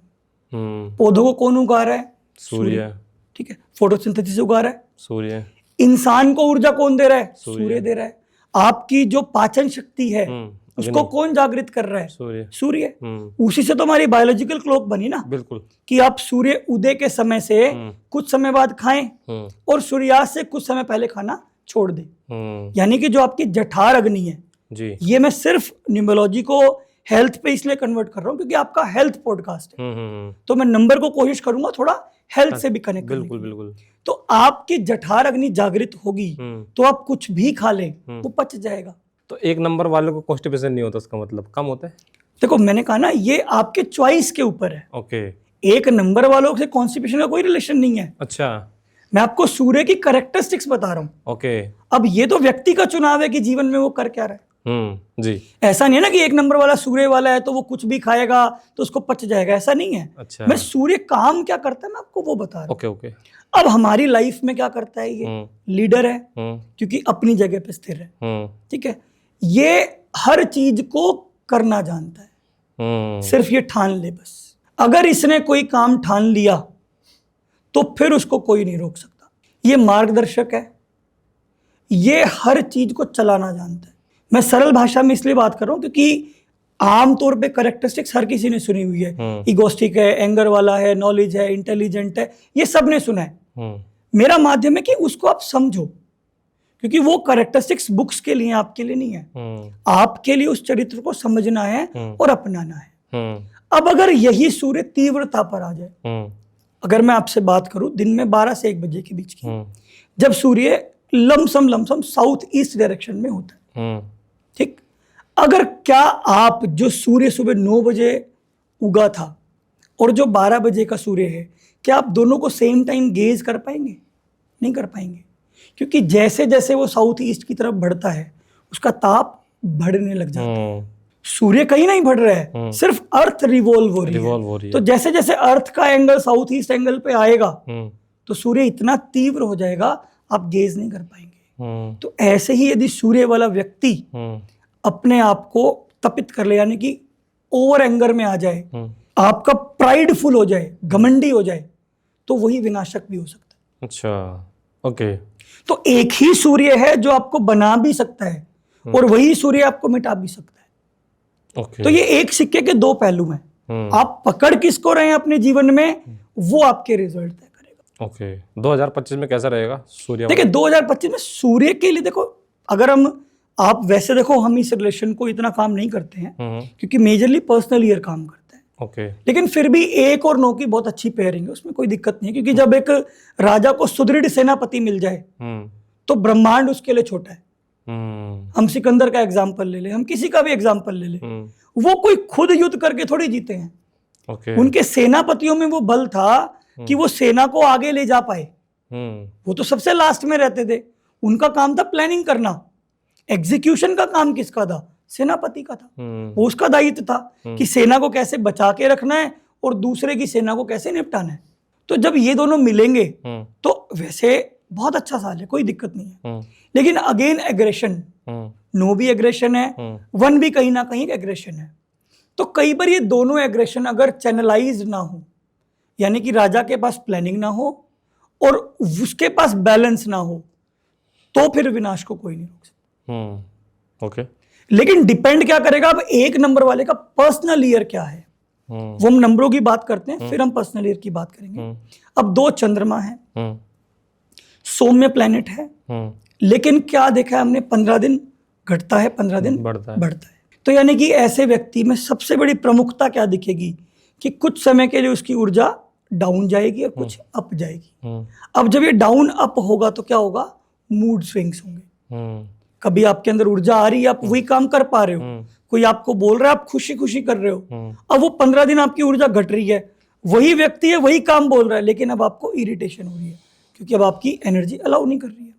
पौधों को कौन उगा रहा है? सूर्य। ठीक है। फोटोसिंथेसिस उगा रहा है सूर्य। इंसान को ऊर्जा कौन दे रहा है? सूर्य दे रहा है। आपकी जो पाचन शक्ति है उसको कौन जागृत कर रहा है? सूर्य। सूर्य। उसी से तो हमारी बायोलॉजिकल क्लॉक बनी ना, बिल्कुल, कि आप सूर्य उदय के समय से कुछ समय बाद खाएं और सूर्यास्त से कुछ समय पहले खाना छोड़ दें। यानी कि जो आपकी जठार अग्नि है जी, ये मैं सिर्फ न्यूमरोलॉजी को हेल्थ पे इसलिए कन्वर्ट कर रहा हूं क्योंकि आपका हेल्थ पॉडकास्ट है, तो मैं नंबर को कोशिश करूंगा थोड़ा हेल्थ से भी कनेक्ट करने बिल्कुल की। बिल्कुल। तो आपकी जठार अग्नि जागृत होगी तो आप कुछ भी खा लें वो पच जाएगा। तो 1 नंबर वाले को कॉन्स्टिपेशन नहीं होता, उसका मतलब कम होता है? देखो मैंने कहा ना ये आपके चॉइस के ऊपर है। ओके, 1 नंबर वालों से कॉन्स्टिपेशन का कोई रिलेशन नहीं है। अच्छा, मैं आपको सूर्य की कैरेक्टरिस्टिक्स बता रहा हूं। ओके, अब ये तो व्यक्ति का चुनाव है कि जीवन में वो कर क्या रहा है। जी, ऐसा नहीं है ना कि 1 नंबर वाला सूर्य वाला है तो वो कुछ भी खाएगा तो उसको पच जाएगा, ऐसा नहीं है। अच्छा, मैं सूर्य काम क्या करता है मैं आपको वो बता रहा हूं। ओके, ओके, अब हमारी लाइफ में क्या करता है ये? लीडर है क्योंकि अपनी जगह पे स्थिर है, ठीक है। ये हर चीज को करना जानता है, सिर्फ ये ठान ले बस। अगर इसने कोई काम ठान लिया तो फिर उसको कोई नहीं रोक सकता। ये मार्गदर्शक है, ये हर चीज को चलाना जानता है। मैं सरल भाषा में इसलिए बात कर रहा हूं क्योंकि आमतौर पे कैरेक्टरिस्टिक्स हर किसी ने सुनी हुई है। इगोस्टिक है, एंगर वाला है, नॉलेज है, इंटेलिजेंट है, ये सब ने सुना है। मेरा माध्यम है कि उसको आप समझो, क्योंकि वो कैरेक्टरिस्टिक्स बुक्स के लिए, आपके लिए नहीं है। आपके लिए उस चरित्र को समझना है और अपनाना है। अब अगर यही सूर्य तीव्रता पर आ जाए, अगर मैं आपसे बात करूं दिन में 12 से 1 बजे के बीच की, जब सूर्य लमसम साउथ ईस्ट डायरेक्शन में होता है, ठीक, अगर क्या आप जो सूर्य सुबह 9 बजे उगा था और जो 12 बजे का सूर्य है, क्या आप दोनों को सेम टाइम गेज कर पाएंगे? नहीं कर पाएंगे, क्योंकि जैसे जैसे वो साउथ ईस्ट की तरफ बढ़ता है उसका ताप बढ़ने लग जाता है। सूर्य कहीं नहीं बढ़ रहा है, सिर्फ अर्थ रिवॉल्व हो रही है। तो जैसे जैसे अर्थ का एंगल साउथ ईस्ट एंगल पे आएगा तो सूर्य इतना तीव्र हो जाएगा आप गेज नहीं कर पाएंगे। तो ऐसे ही यदि सूर्य वाला व्यक्ति अपने आप को तपित कर ले, यानी कि ओवर एंगर में आ जाए, आपका प्राइडफुल हो जाए, घमंडी हो जाए, तो वही विनाशक भी हो सकता है। अच्छा, ओके। तो एक ही सूर्य है जो आपको बना भी सकता है और वही सूर्य आपको मिटा भी सकता है। ओके। तो ये एक सिक्के के 2 पहलू हैं। आप पकड़ किसको रहे हैं अपने जीवन में, वो आपके रिजल्ट तय करेगा। ओके, 2025 में कैसा रहेगा सूर्य? देखिए 2025 में सूर्य के लिए देखो, अगर आप वैसे देखो हम इस रिलेशन को इतना काम नहीं करते हैं क्योंकि मेजरली पर्सनल ईयर काम करता है। ओके। लेकिन फिर भी 1 और 9 की बहुत अच्छी पेयरिंग है, उसमें कोई दिक्कत नहीं है, क्योंकि जब एक राजा को सुदृढ़ सेनापति मिल जाए तो ब्रह्मांड उसके लिए छोटा है। हम सिकंदर का एग्जाम्पल ले ले, हम किसी का भी एग्जाम्पल ले ले, वो कोई खुद युद्ध करके थोड़ी जीते हैं। उनके सेनापतियों में वो बल था कि वो सेना को आगे ले जा पाए। वो तो सबसे लास्ट में रहते थे, उनका काम था प्लानिंग करना। एग्जीक्यूशन का काम किसका था? सेनापति का था। वो उसका दायित्व था कि सेना को कैसे बचा के रखना है और दूसरे की सेना को कैसे निपटाना है। तो जब ये दोनों मिलेंगे तो वैसे बहुत अच्छा साल है, कोई दिक्कत नहीं है। लेकिन अगेन एग्रेशन, 9 भी एग्रेशन है, 1 भी कहीं ना कहीं एग्रेशन है। तो कई बार ये दोनों एग्रेशन अगर चैनलाइज ना हो, यानी कि राजा के पास प्लानिंग ना हो और उसके पास बैलेंस ना हो, तो फिर विनाश को कोई नहीं रोक सकता। ओके। लेकिन डिपेंड क्या करेगा अब 1 नंबर वाले का पर्सनल ईयर क्या है। वो हम नंबरों की बात करते हैं, फिर हम पर्सनल ईयर की बात करेंगे। अब 2 चंद्रमा है, सौम्य प्लेनेट है, लेकिन क्या देखा है हमने, 15 दिन घटता है, 15 दिन बढ़ता है। तो यानी कि ऐसे व्यक्ति में सबसे बड़ी प्रमुखता क्या दिखेगी कि कुछ समय के लिए उसकी ऊर्जा डाउन जाएगी और कुछ अप जाएगी। अब जब ये डाउन अप होगा तो क्या होगा? मूड स्विंग्स होंगे। कभी आपके अंदर ऊर्जा आ रही है, आप वही काम कर पा रहे हो, कोई आपको बोल रहा है, आप खुशी खुशी कर रहे हो। अब वो 15 दिन आपकी ऊर्जा घट रही है, वही व्यक्ति है, वही काम बोल रहा है, लेकिन अब आपको इरिटेशन हो रही है क्योंकि अब आपकी एनर्जी अलाउ नहीं कर रही है।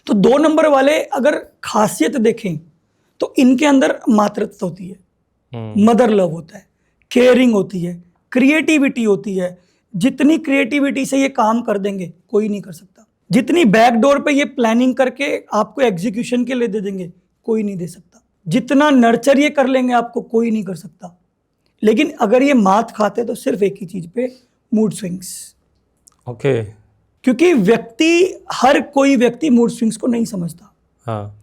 तो 2 नंबर वाले अगर खासियत देखें तो इनके अंदर मातृत्व होती है, मदर लव होता है, केयरिंग होती है, क्रिएटिविटी होती है। जितनी क्रिएटिविटी से ये काम कर देंगे कोई नहीं कर सकता, जितनी बैकडोर पे ये प्लानिंग करके आपको एग्जीक्यूशन के लिए दे देंगे कोई नहीं दे सकता, जितना नर्चर ये कर लेंगे आपको कोई नहीं कर सकता। लेकिन अगर ये मात खाते तो सिर्फ एक ही चीज पे, मूड स्विंग्स। ओके। क्योंकि हर कोई व्यक्ति मूड स्विंग्स को नहीं समझता। हाँ।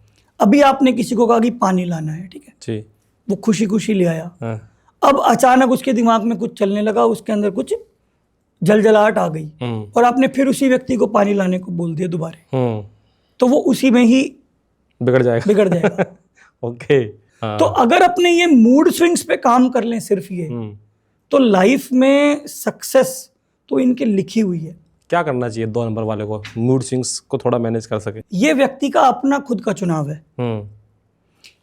अभी आपने किसी को कहा कि पानी लाना है, ठीक है, जी। वो खुशी खुशी ले आया। हाँ। अब अचानक उसके दिमाग में कुछ चलने लगा, उसके अंदर कुछ जलजलाहट आ गई और आपने फिर उसी व्यक्ति को पानी लाने को बोल दिया दोबारा, तो वो उसी में ही बिगड़ जाएगा। ओके। हाँ। तो अगर अपने ये मूड स्विंग्स पे काम कर लें सिर्फ ये, तो लाइफ में सक्सेस तो इनके लिखी हुई है। क्या करना चाहिए 2 नंबर वाले को मूड स्विंग्स को थोड़ा मैनेज कर सके? ये व्यक्ति का अपना खुद का चुनाव है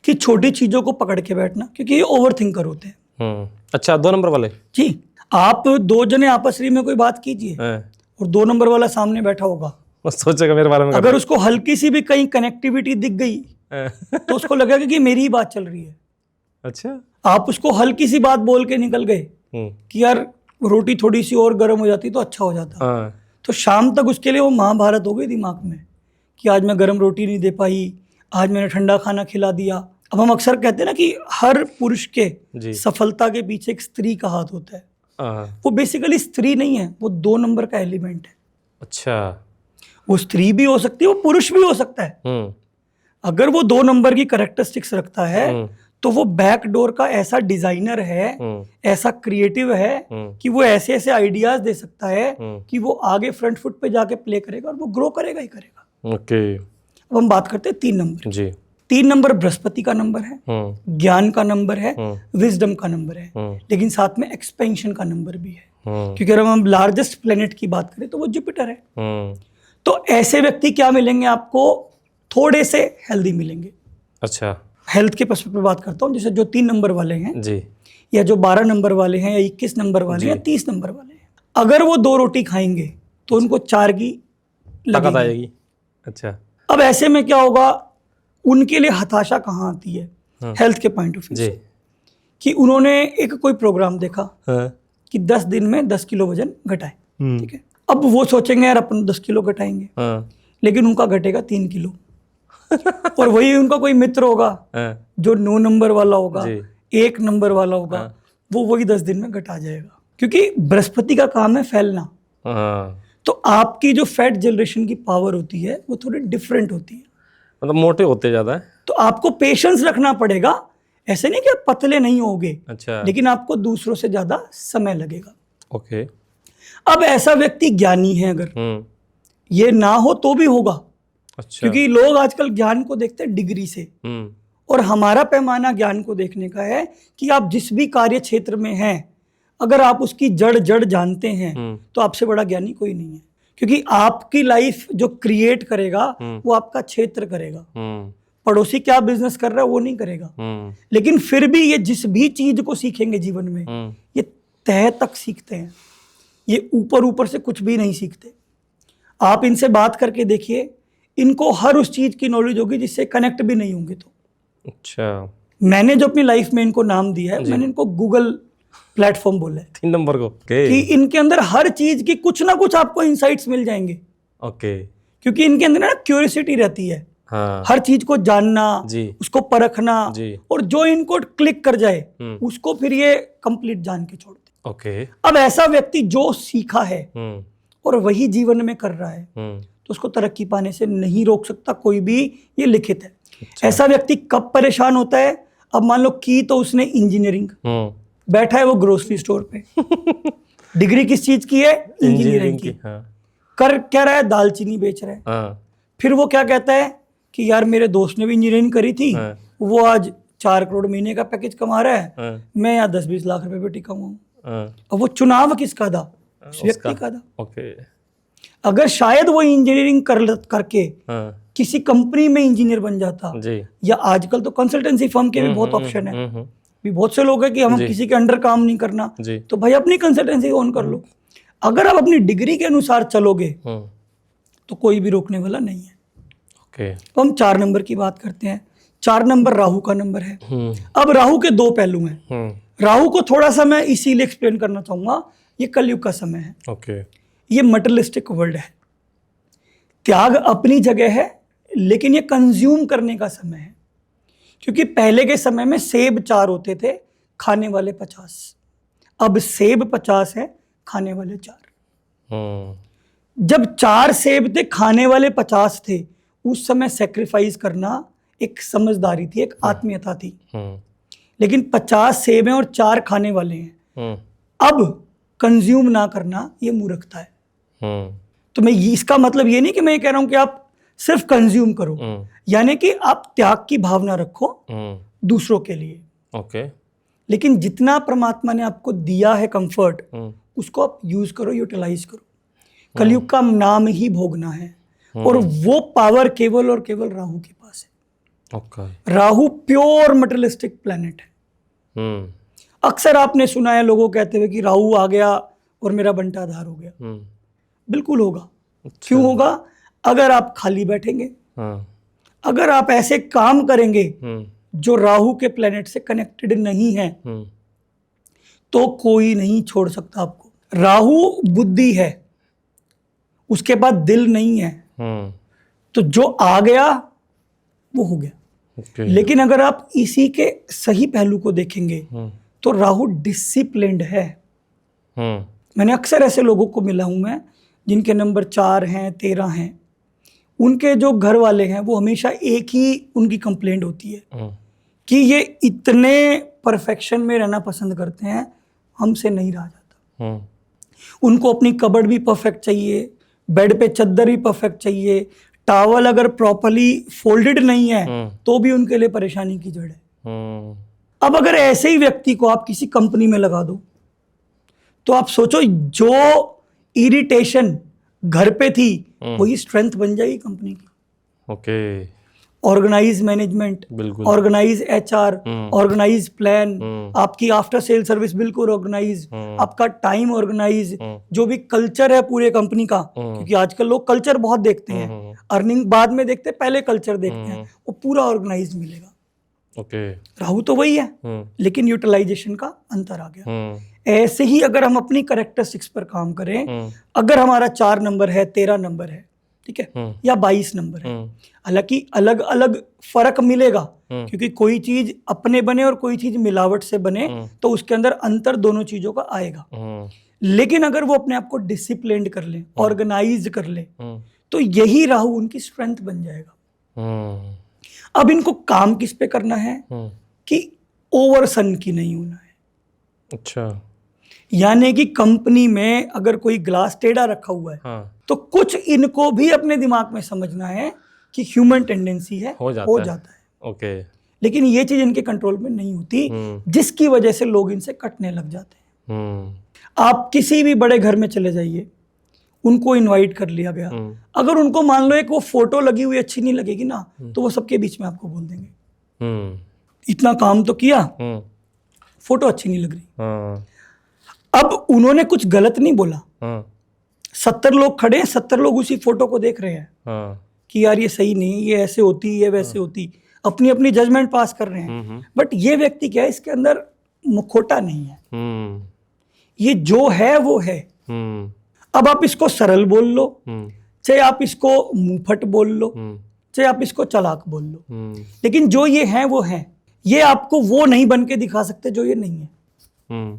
कि छोटी चीजों को पकड़ के बैठना, क्योंकि ये ओवर थिंकर होते हैं। अच्छा, 2 नंबर वाले जी, आप 2 जने आपस में कोई बात कीजिए और 2 नंबर वाला सामने बैठा होगा, वो सोचेगा मेरे बारे में। अगर उसको हल्की सी भी कहीं कनेक्टिविटी दिख गई तो उसको लगेगा कि मेरी ही बात चल रही है। अच्छा। आप उसको हल्की सी बात बोल के निकल गए कि यार रोटी थोड़ी सी और गर्म हो जाती तो अच्छा हो जाता, तो शाम तक उसके लिए वो महाभारत हो गई दिमाग में कि आज मैं गर्म रोटी नहीं दे पाई, आज मैंने ठंडा खाना खिला दिया। अब हम अक्सर कहते हैं ना कि हर पुरुष के सफलता के पीछे एक स्त्री का हाथ होता है। वो बेसिकली स्त्री नहीं है, वो 2 नंबर का एलिमेंट है। अच्छा। वो स्त्री भी हो सकती है, वो पुरुष भी हो सकता है। अगर वो 2 नंबर की कैरेक्टरिस्टिक्स रखता है तो वो बैक डोर का ऐसा डिजाइनर है, ऐसा क्रिएटिव है कि वो ऐसे ऐसे आइडियाज दे सकता है कि वो आगे फ्रंट फुट पे जाके प्ले करेगा और वो ग्रो करेगा ही करेगा। ओके। अब हम बात करते हैं 3 नंबर जी। 3 नंबर बृहस्पति का नंबर है, ज्ञान का नंबर है, विजडम का नंबर है, लेकिन साथ में एक्सपेंशन का नंबर भी है, क्योंकि अगर हम लार्जेस्ट प्लेनेट की बात करें तो वो जुपिटर है। तो ऐसे व्यक्ति क्या मिलेंगे आपको? थोड़े से हेल्दी मिलेंगे। अच्छा। हेल्थ के पर्सपेक्टिव बात करता हूँ, जैसे जो 3 नंबर वाले हैं जी, या जो 12 नंबर वाले हैं या 21 नंबर वाले हैं या 30 नंबर वाले हैं, अगर वो 2 रोटी खाएंगे तो उनको 4 की ताकत आएगी। अच्छा। अब ऐसे में क्या होगा, उनके लिए हताशा कहाँ आती है हेल्थ के पॉइंट ऑफ व्यू से, कि उन्होंने एक कोई प्रोग्राम देखा कि 10 दिन में 10 किलो वजन घटाए, ठीक है। अब वो सोचेंगे यार अपन 10 किलो घटाएंगे, लेकिन उनका घटेगा 3 किलो और वही उनका कोई मित्र होगा जो 9 नंबर वाला होगा, 1 नंबर वाला होगा, वो वही 10 दिन में घटा जाएगा, क्योंकि बृहस्पति का काम है फैलना। तो आपकी जो फैट जनरेशन की पावर होती है वो थोड़ी डिफरेंट होती है, मतलब मोटे होते ज्यादा है। तो आपको पेशेंस रखना पड़ेगा। ऐसे नहीं कि आप पतले नहीं होगे, अच्छा, लेकिन आपको दूसरों से ज्यादा समय लगेगा। ओके। अब ऐसा व्यक्ति ज्ञानी है, अगर ये ना हो तो भी होगा। अच्छा। क्योंकि लोग आजकल ज्ञान को देखते हैं डिग्री से, और हमारा पैमाना ज्ञान को देखने का है कि आप जिस भी कार्य क्षेत्र में हैं, अगर आप उसकी जड़ जानते हैं तो आपसे बड़ा ज्ञानी कोई नहीं है। क्योंकि आपकी लाइफ जो क्रिएट करेगा वो आपका क्षेत्र करेगा। पड़ोसी क्या बिजनेस कर रहा है वो नहीं करेगा, लेकिन फिर भी ये जिस भी चीज को सीखेंगे जीवन में, ये तह तक सीखते हैं, ये ऊपर ऊपर से कुछ भी नहीं सीखते। आप इनसे बात करके देखिए, इनको हर उस चीज की नॉलेज होगी जिससे कनेक्ट भी नहीं होंगे। तो अच्छा, मैंने जो अपनी लाइफ में इनको नाम दिया है, मैंने इनको गूगल प्लेटफॉर्म बोला है 3 नंबर को, कि इनके अंदर हर चीज की कुछ ना कुछ आपको इंसाइट्स मिल जाएंगे। ओके। क्योंकि इनके अंदर ना क्यूरियोसिटी रहती है, हाँ, हर चीज को जानना, उसको परखना, और जो इनको क्लिक कर जाए उसको फिर ये कंप्लीट जान के छोड़ दे। ओके। अब ऐसा व्यक्ति जो सीखा है और वही जीवन में कर रहा है, तो उसको तरक्की पाने से नहीं रोक सकता कोई भी, ये लिखित है। अच्छा। ऐसा व्यक्ति कब परेशान होता है? अब मान लो की तो उसने इंजीनियरिंग, बैठा है वो ग्रोसरी स्टोर पे डिग्री किस चीज की है? इंजीनियरिंग की। हाँ। कर क्या रहा है? दालचीनी बेच रहा है। हाँ। फिर वो क्या कहता है कि यार मेरे दोस्त ने भी इंजीनियरिंग करी थी, हाँ, वो आज 4 करोड़ महीने का पैकेज कमा रहा है, हाँ, मैं यहाँ 10-20 लाख रुपए पे टिका हूँ। हाँ। अब वो चुनाव किसका था? उस व्यक्ति का था। ओके। अगर शायद वो इंजीनियरिंग करके किसी कंपनी में इंजीनियर बन जाता, या आजकल तो कंसल्टेंसी फर्म के भी बहुत ऑप्शन है, भी बहुत से लोग हैं कि हम किसी के अंडर काम नहीं करना, तो भाई अपनी कंसल्टेंसी ऑन कर लो। अगर आप अपनी डिग्री के अनुसार चलोगे तो कोई भी रोकने वाला नहीं है। ओके। तो हम 4 नंबर की बात करते हैं। 4 नंबर राहु का नंबर है। अब राहु के 2 पहलू हैं। राहु को थोड़ा सा मैं इसीलिए एक्सप्लेन करना चाहूंगा, ये कलयुग का समय है। ओके। ये मटेरियलिस्टिक वर्ल्ड है, त्याग अपनी जगह है, लेकिन ये कंज्यूम करने का समय है। क्योंकि पहले के समय में सेब 4 होते थे, खाने वाले 50। अब सेब 50 है, खाने वाले 4। जब 4 सेब थे, खाने वाले 50 थे, उस समय सेक्रीफाइस करना एक समझदारी थी, एक आत्मीयता थी। लेकिन 50 सेब हैं और 4 खाने वाले हैं, अब कंज्यूम ना करना ये मूर्खता है। तो मैं इसका मतलब ये नहीं कि मैं ये कह रहा हूं कि आप सिर्फ कंज्यूम करो, यानी कि आप त्याग की भावना रखो दूसरों के लिए। ओके। लेकिन जितना परमात्मा ने आपको दिया है कंफर्ट, उसको आप यूज करो, यूटिलाइज करो। कलयुग का नाम ही भोगना है, और वो पावर केवल और केवल राहु के पास है। Okay. Rahu pure materialistic planet है। अक्सर आपने सुना है लोगों कहते हुए कि राहु आ गया और मेरा बंटा आधार हो गया। बिल्कुल होगा। अच्छा। क्यों होगा? अगर आप खाली बैठेंगे, अगर आप ऐसे काम करेंगे जो राहु के प्लेनेट से कनेक्टेड नहीं है, तो कोई नहीं छोड़ सकता आपको। राहु बुद्धि है, उसके बाद दिल नहीं है, तो जो आ गया वो हो गया। Okay. लेकिन अगर आप इसी के सही पहलू को देखेंगे तो राहु डिसिप्लिन्ड है। मैंने अक्सर ऐसे लोगों को मिला हूं मैं, जिनके नंबर 4 हैं, 13 हैं, उनके जो घर वाले हैं वो हमेशा एक ही उनकी कंप्लेंट होती है कि ये इतने परफेक्शन में रहना पसंद करते हैं, हमसे नहीं रहा जाता। उनको अपनी कबर्ड भी परफेक्ट चाहिए, बेड पे चद्दर भी परफेक्ट चाहिए, टॉवल अगर प्रॉपर्ली फोल्डेड नहीं है तो भी उनके लिए परेशानी की जड़ है। अब अगर ऐसे ही व्यक्ति को आप किसी कंपनी में लगा दो, तो आप सोचो जो इरिटेशन घर पे थी वही स्ट्रेंथ बन जाएगी कंपनी की। ओके। ऑर्गेनाइज मैनेजमेंट, बिल्कुल। ऑर्गेनाइज एचआर, ऑर्गेनाइज प्लान, आपकी आफ्टर सेल सर्विस बिल्कुल ऑर्गेनाइज, आपका टाइम ऑर्गेनाइज, जो भी कल्चर है पूरे कंपनी का, क्योंकि आजकल लोग कल्चर बहुत देखते हैं, अर्निंग बाद में देखते हैं, पहले कल्चर देखते हैं, वो पूरा ऑर्गेनाइज मिलेगा। ओके। राहु तो वही है, लेकिन यूटिलाइजेशन का अंतर आ गया। ऐसे ही अगर हम अपनी कैरेक्टरिस्टिक्स पर काम करें, अगर हमारा 4 नंबर है, 13 नंबर है, ठीक है, या 22 नंबर है, हालांकि अलग अलग फर्क मिलेगा, क्योंकि कोई चीज अपने बने और कोई चीज मिलावट से बने, तो उसके अंदर अंतर दोनों चीजों का आएगा। लेकिन अगर वो अपने आप को डिसिप्लिन्ड कर ले, ऑर्गेनाइज कर ले, तो यही राहु उनकी स्ट्रेंथ बन जाएगा। अब इनको काम किस पे करना है कि ओवर सन की नहीं होना है। अच्छा। यानी कि कंपनी में अगर कोई ग्लास टेढ़ा रखा हुआ है, तो कुछ इनको भी अपने दिमाग में समझना है कि ह्यूमन टेंडेंसी है, हो जाता है। ओके। लेकिन ये चीज इनके कंट्रोल में नहीं होती, जिसकी वजह से लोग इनसे कटने लग जाते हैं। आप किसी भी बड़े घर में चले जाइए, उनको इनवाइट कर लिया गया, अगर उनको मान लो एक वो फोटो लगी हुई अच्छी नहीं लगेगी ना, तो वो सबके बीच में आपको बोल देंगे इतना काम तो किया, फोटो अच्छी नहीं लग रही। अब उन्होंने कुछ गलत नहीं बोला, 70 लोग खड़े हैं, 70 लोग उसी फोटो को देख रहे हैं कि यार ये सही नहीं, ये ऐसे होती, ये वैसे होती, अपनी अपनी जजमेंट पास कर रहे हैं। बट ये व्यक्ति क्या है, इसके अंदर मुखौटा नहीं है, ये जो है वो है। अब आप इसको सरल बोल लो, चाहे आप इसको मुंहफट बोल लो, चाहे आप इसको चालाक बोल लो, लेकिन जो ये है वो है। ये आपको वो नहीं बन के दिखा सकते जो ये नहीं है।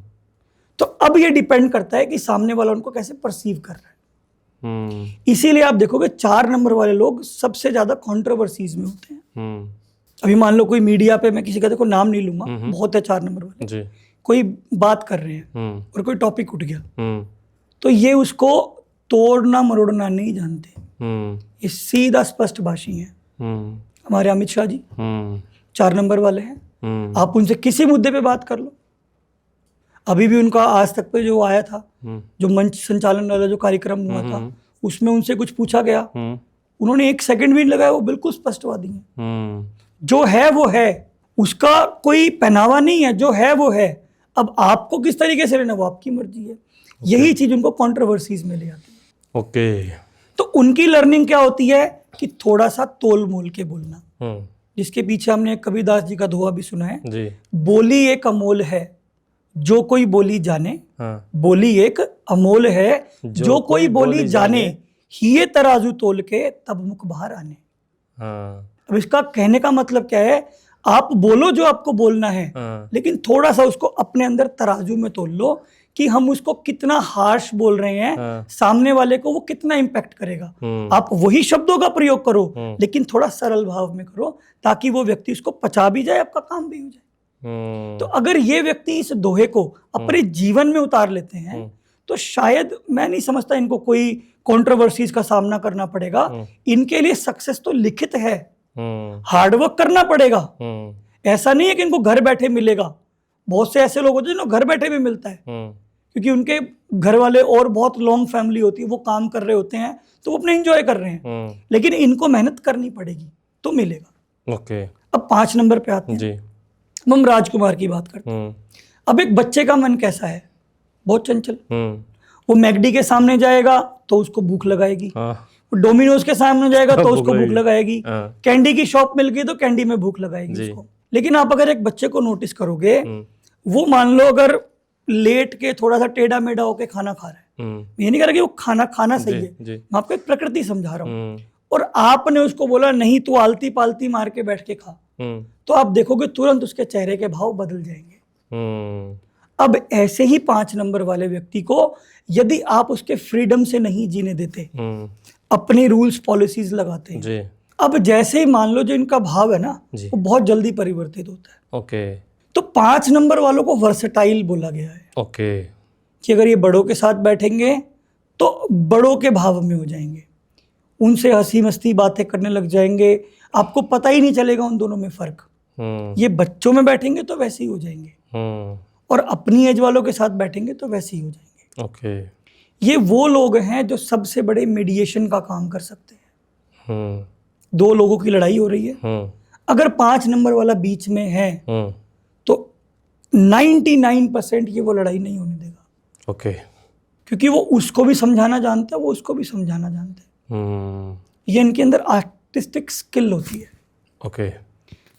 तो अब ये डिपेंड करता है कि सामने वाला उनको कैसे परसीव कर रहा है। इसीलिए आप देखोगे 4 नंबर वाले लोग सबसे ज्यादा कंट्रोवर्सीज में होते हैं। अभी मान लो कोई मीडिया पे, मैं किसी का देखो नाम नहीं लूंगा, बहुत है 4 नंबर वाले जी, कोई बात कर रहे हैं और कोई टॉपिक उठ गया, तो ये उसको तोड़ना मरोड़ना नहीं जानते, ये सीधा स्पष्ट भाषी है। हमारे अमित शाह जी 4 नंबर वाले हैं, आप उनसे किसी मुद्दे पे बात कर लो। अभी भी उनका आज तक पे जो आया था, जो मंच संचालन वाला जो कार्यक्रम हुआ था, उसमें उनसे कुछ पूछा गया, उन्होंने 1 सेकंड भी नहीं लगाया, वो बिल्कुल स्पष्टवादी हैं। जो है वो है, उसका कोई पहनावा नहीं है, जो है वो है। अब आपको किस तरीके से लेना वो आपकी मर्जी है। यही चीज उनको कंट्रोवर्सीज में ले आती है। ओके। तो उनकी लर्निंग क्या होती है कि थोड़ा सा तोल मोल के बोलना, जिसके पीछे हमने कबीरदास जी का दोहा भी सुना है जी। बोली एक अमोल है जो कोई बोली जाने, बोली एक अमोल है जो कोई बोली जाने, हिये तराजू तोल के तब मुख बाहर आने। अब इसका कहने का मतलब क्या है, आप बोलो जो आपको बोलना है, लेकिन थोड़ा सा उसको अपने अंदर तराजू में तोल लो कि हम उसको कितना हार्श बोल रहे हैं, सामने वाले को वो कितना इम्पैक्ट करेगा। आप वही शब्दों का प्रयोग करो लेकिन थोड़ा सरल भाव में करो ताकि वो व्यक्ति उसको पचा भी जाए, आपका काम भी हो जाए। तो अगर ये व्यक्ति इस दोहे को अपने जीवन में उतार लेते हैं तो शायद मैं नहीं समझता इनको कोई कंट्रोवर्सीज का सामना करना पड़ेगा। इनके लिए सक्सेस तो लिखित है, हार्डवर्क करना पड़ेगा। ऐसा नहीं है कि इनको घर बैठे मिलेगा। बहुत से ऐसे लोग होते हैं जिन्हें घर बैठे भी मिलता है क्योंकि उनके घर वाले और बहुत लॉन्ग फैमिली होती है, वो काम कर रहे होते हैं तो वो अपने एंजॉय कर रहे हैं। लेकिन इनको मेहनत करनी पड़ेगी तो मिलेगा। ओके। अब 5 नंबर पे आते हैं जी। हम राजकुमार की बात करते हैं। अब एक बच्चे का मन कैसा है? बहुत चंचल। वो मैकडी के सामने जाएगा तो उसको भूख लगाएगी, डोमिनोज के सामने जाएगा तो उसको भूख लगाएगी, कैंडी की शॉप मिल गई तो कैंडी में भूख लगाएगी उसको। लेकिन आप अगर एक बच्चे को नोटिस करोगे, वो मान लो अगर लेट के थोड़ा सा टेढ़ा मेढ़ा होके खाना खा रहा है, ये नहीं कह रहा कि वो खाना सही है, मैं आपको एक प्रकृति समझा रहा हूँ, और आपने उसको बोला नहीं तू आलती पालती मार के बैठ के खा, तो आप देखोगे तुरंत उसके चेहरे के भाव बदल जाएंगे। अब ऐसे ही 5 नंबर वाले व्यक्ति को यदि आप उसके फ्रीडम से नहीं जीने देते, अपनी रूल्स पॉलिसीज लगाते हैं, अब जैसे ही मान लो जो इनका भाव है ना वो बहुत जल्दी परिवर्तित होता है। ओके। तो 5 नंबर वालों को वर्सेटाइल बोला गया है। ओके। कि अगर ये बड़ों के साथ बैठेंगे तो बड़ों के भाव में हो जाएंगे, उनसे हंसी मस्ती बातें करने लग जाएंगे, आपको पता ही नहीं चलेगा उन दोनों में फर्क। ये बच्चों में बैठेंगे तो वैसे ही हो जाएंगे और अपनी एज वालों के साथ बैठेंगे तो वैसे ही हो जाएंगे। ओके। ये वो लोग हैं जो सबसे बड़े मीडिएशन का काम कर सकते हैं। 2 लोगों की लड़ाई हो रही है, अगर 5 नंबर वाला बीच में है तो 99% ये वो लड़ाई नहीं होने देगा। ओके। क्योंकि वो उसको भी समझाना जानता है, वो उसको भी समझाना जानते हैं। ये इनके अंदर आर्टिस्टिक स्किल होती है। ओके।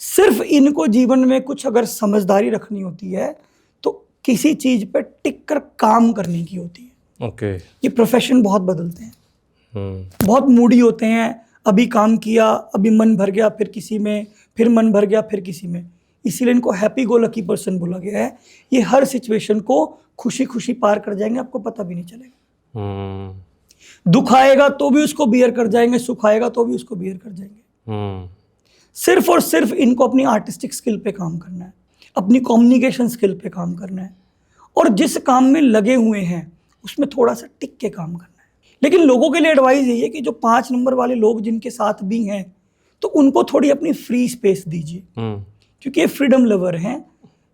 सिर्फ इनको जीवन में कुछ अगर समझदारी रखनी होती है तो किसी चीज पे टिक कर काम करने की होती है। ओके। ये प्रोफेशन बहुत बदलते हैं, बहुत मूडी होते हैं, अभी काम किया, अभी मन भर गया, फिर किसी में, फिर मन भर गया, फिर किसी में। इसीलिए इनको हैप्पी गो लकी पर्सन बोला गया है। ये हर सिचुएशन को खुशी खुशी पार कर जाएंगे, आपको पता भी नहीं चलेगा। दुख आएगा तो भी उसको बियर कर जाएंगे, सुख आएगा तो भी उसको बियर कर जाएंगे। सिर्फ और सिर्फ इनको अपनी आर्टिस्टिक स्किल पे काम करना है, अपनी कम्युनिकेशन स्किल पे काम करना है, और जिस काम में लगे हुए हैं उसमें थोड़ा सा टिक के काम करना है। लेकिन लोगों के लिए एडवाइस यही है कि जो 5 नंबर वाले लोग जिनके साथ भी हैं तो उनको थोड़ी अपनी फ्री स्पेस दीजिए, क्योंकि ये फ्रीडम लवर हैं।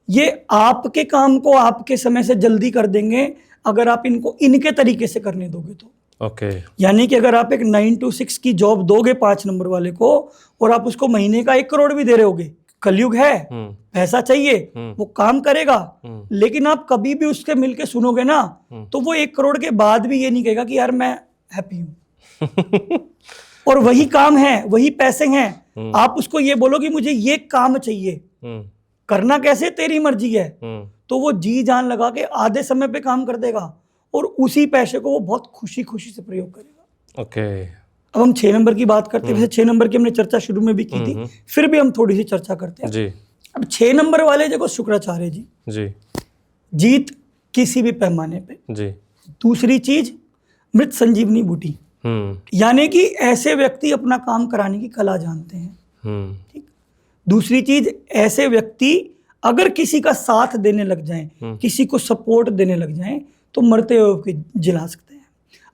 ये आपके काम को आपके समय से जल्दी कर देंगे अगर आप इनको इनके तरीके से करने दोगे तो। ओके। यानी कि अगर आप एक 9 to 6 की जॉब दोगे 5 नंबर वाले को और आप उसको महीने का 1 करोड़ भी दे रहे होगे, कलयुग है, पैसा चाहिए, वो काम करेगा, लेकिन आप कभी भी उसके मिलके सुनोगे ना तो वो 1 करोड़ के बाद भी ये नहीं कहेगा कि यार मैं हैप्पी हूं। और वही काम है, वही पैसे हैं, आप उसको ये बोलो कि मुझे ये काम चाहिए, करना कैसे तेरी मर्जी है, तो वो जी जान लगा के आधे समय पे काम कर देगा और उसी पैसे को वो बहुत खुशी खुशी से प्रयोग करेगा। ओके। अब हम 6 नंबर की बात करते हैं। वैसे 6 नंबर की हमने चर्चा शुरू में भी की थी, फिर भी हम थोड़ी सी चर्चा करते हैं जी। अब 6 नंबर वाले देखो शुक्राचार्य जी, जीत किसी भी पैमाने पे जी। दूसरी चीज मृत संजीवनी बूटी, यानी कि ऐसे व्यक्ति अपना काम कराने की कला जानते हैं। ठीक। दूसरी चीज, ऐसे व्यक्ति अगर किसी का साथ देने लग जाएं, किसी को सपोर्ट देने लग जाएं तो मरते हुए जिला सकते हैं।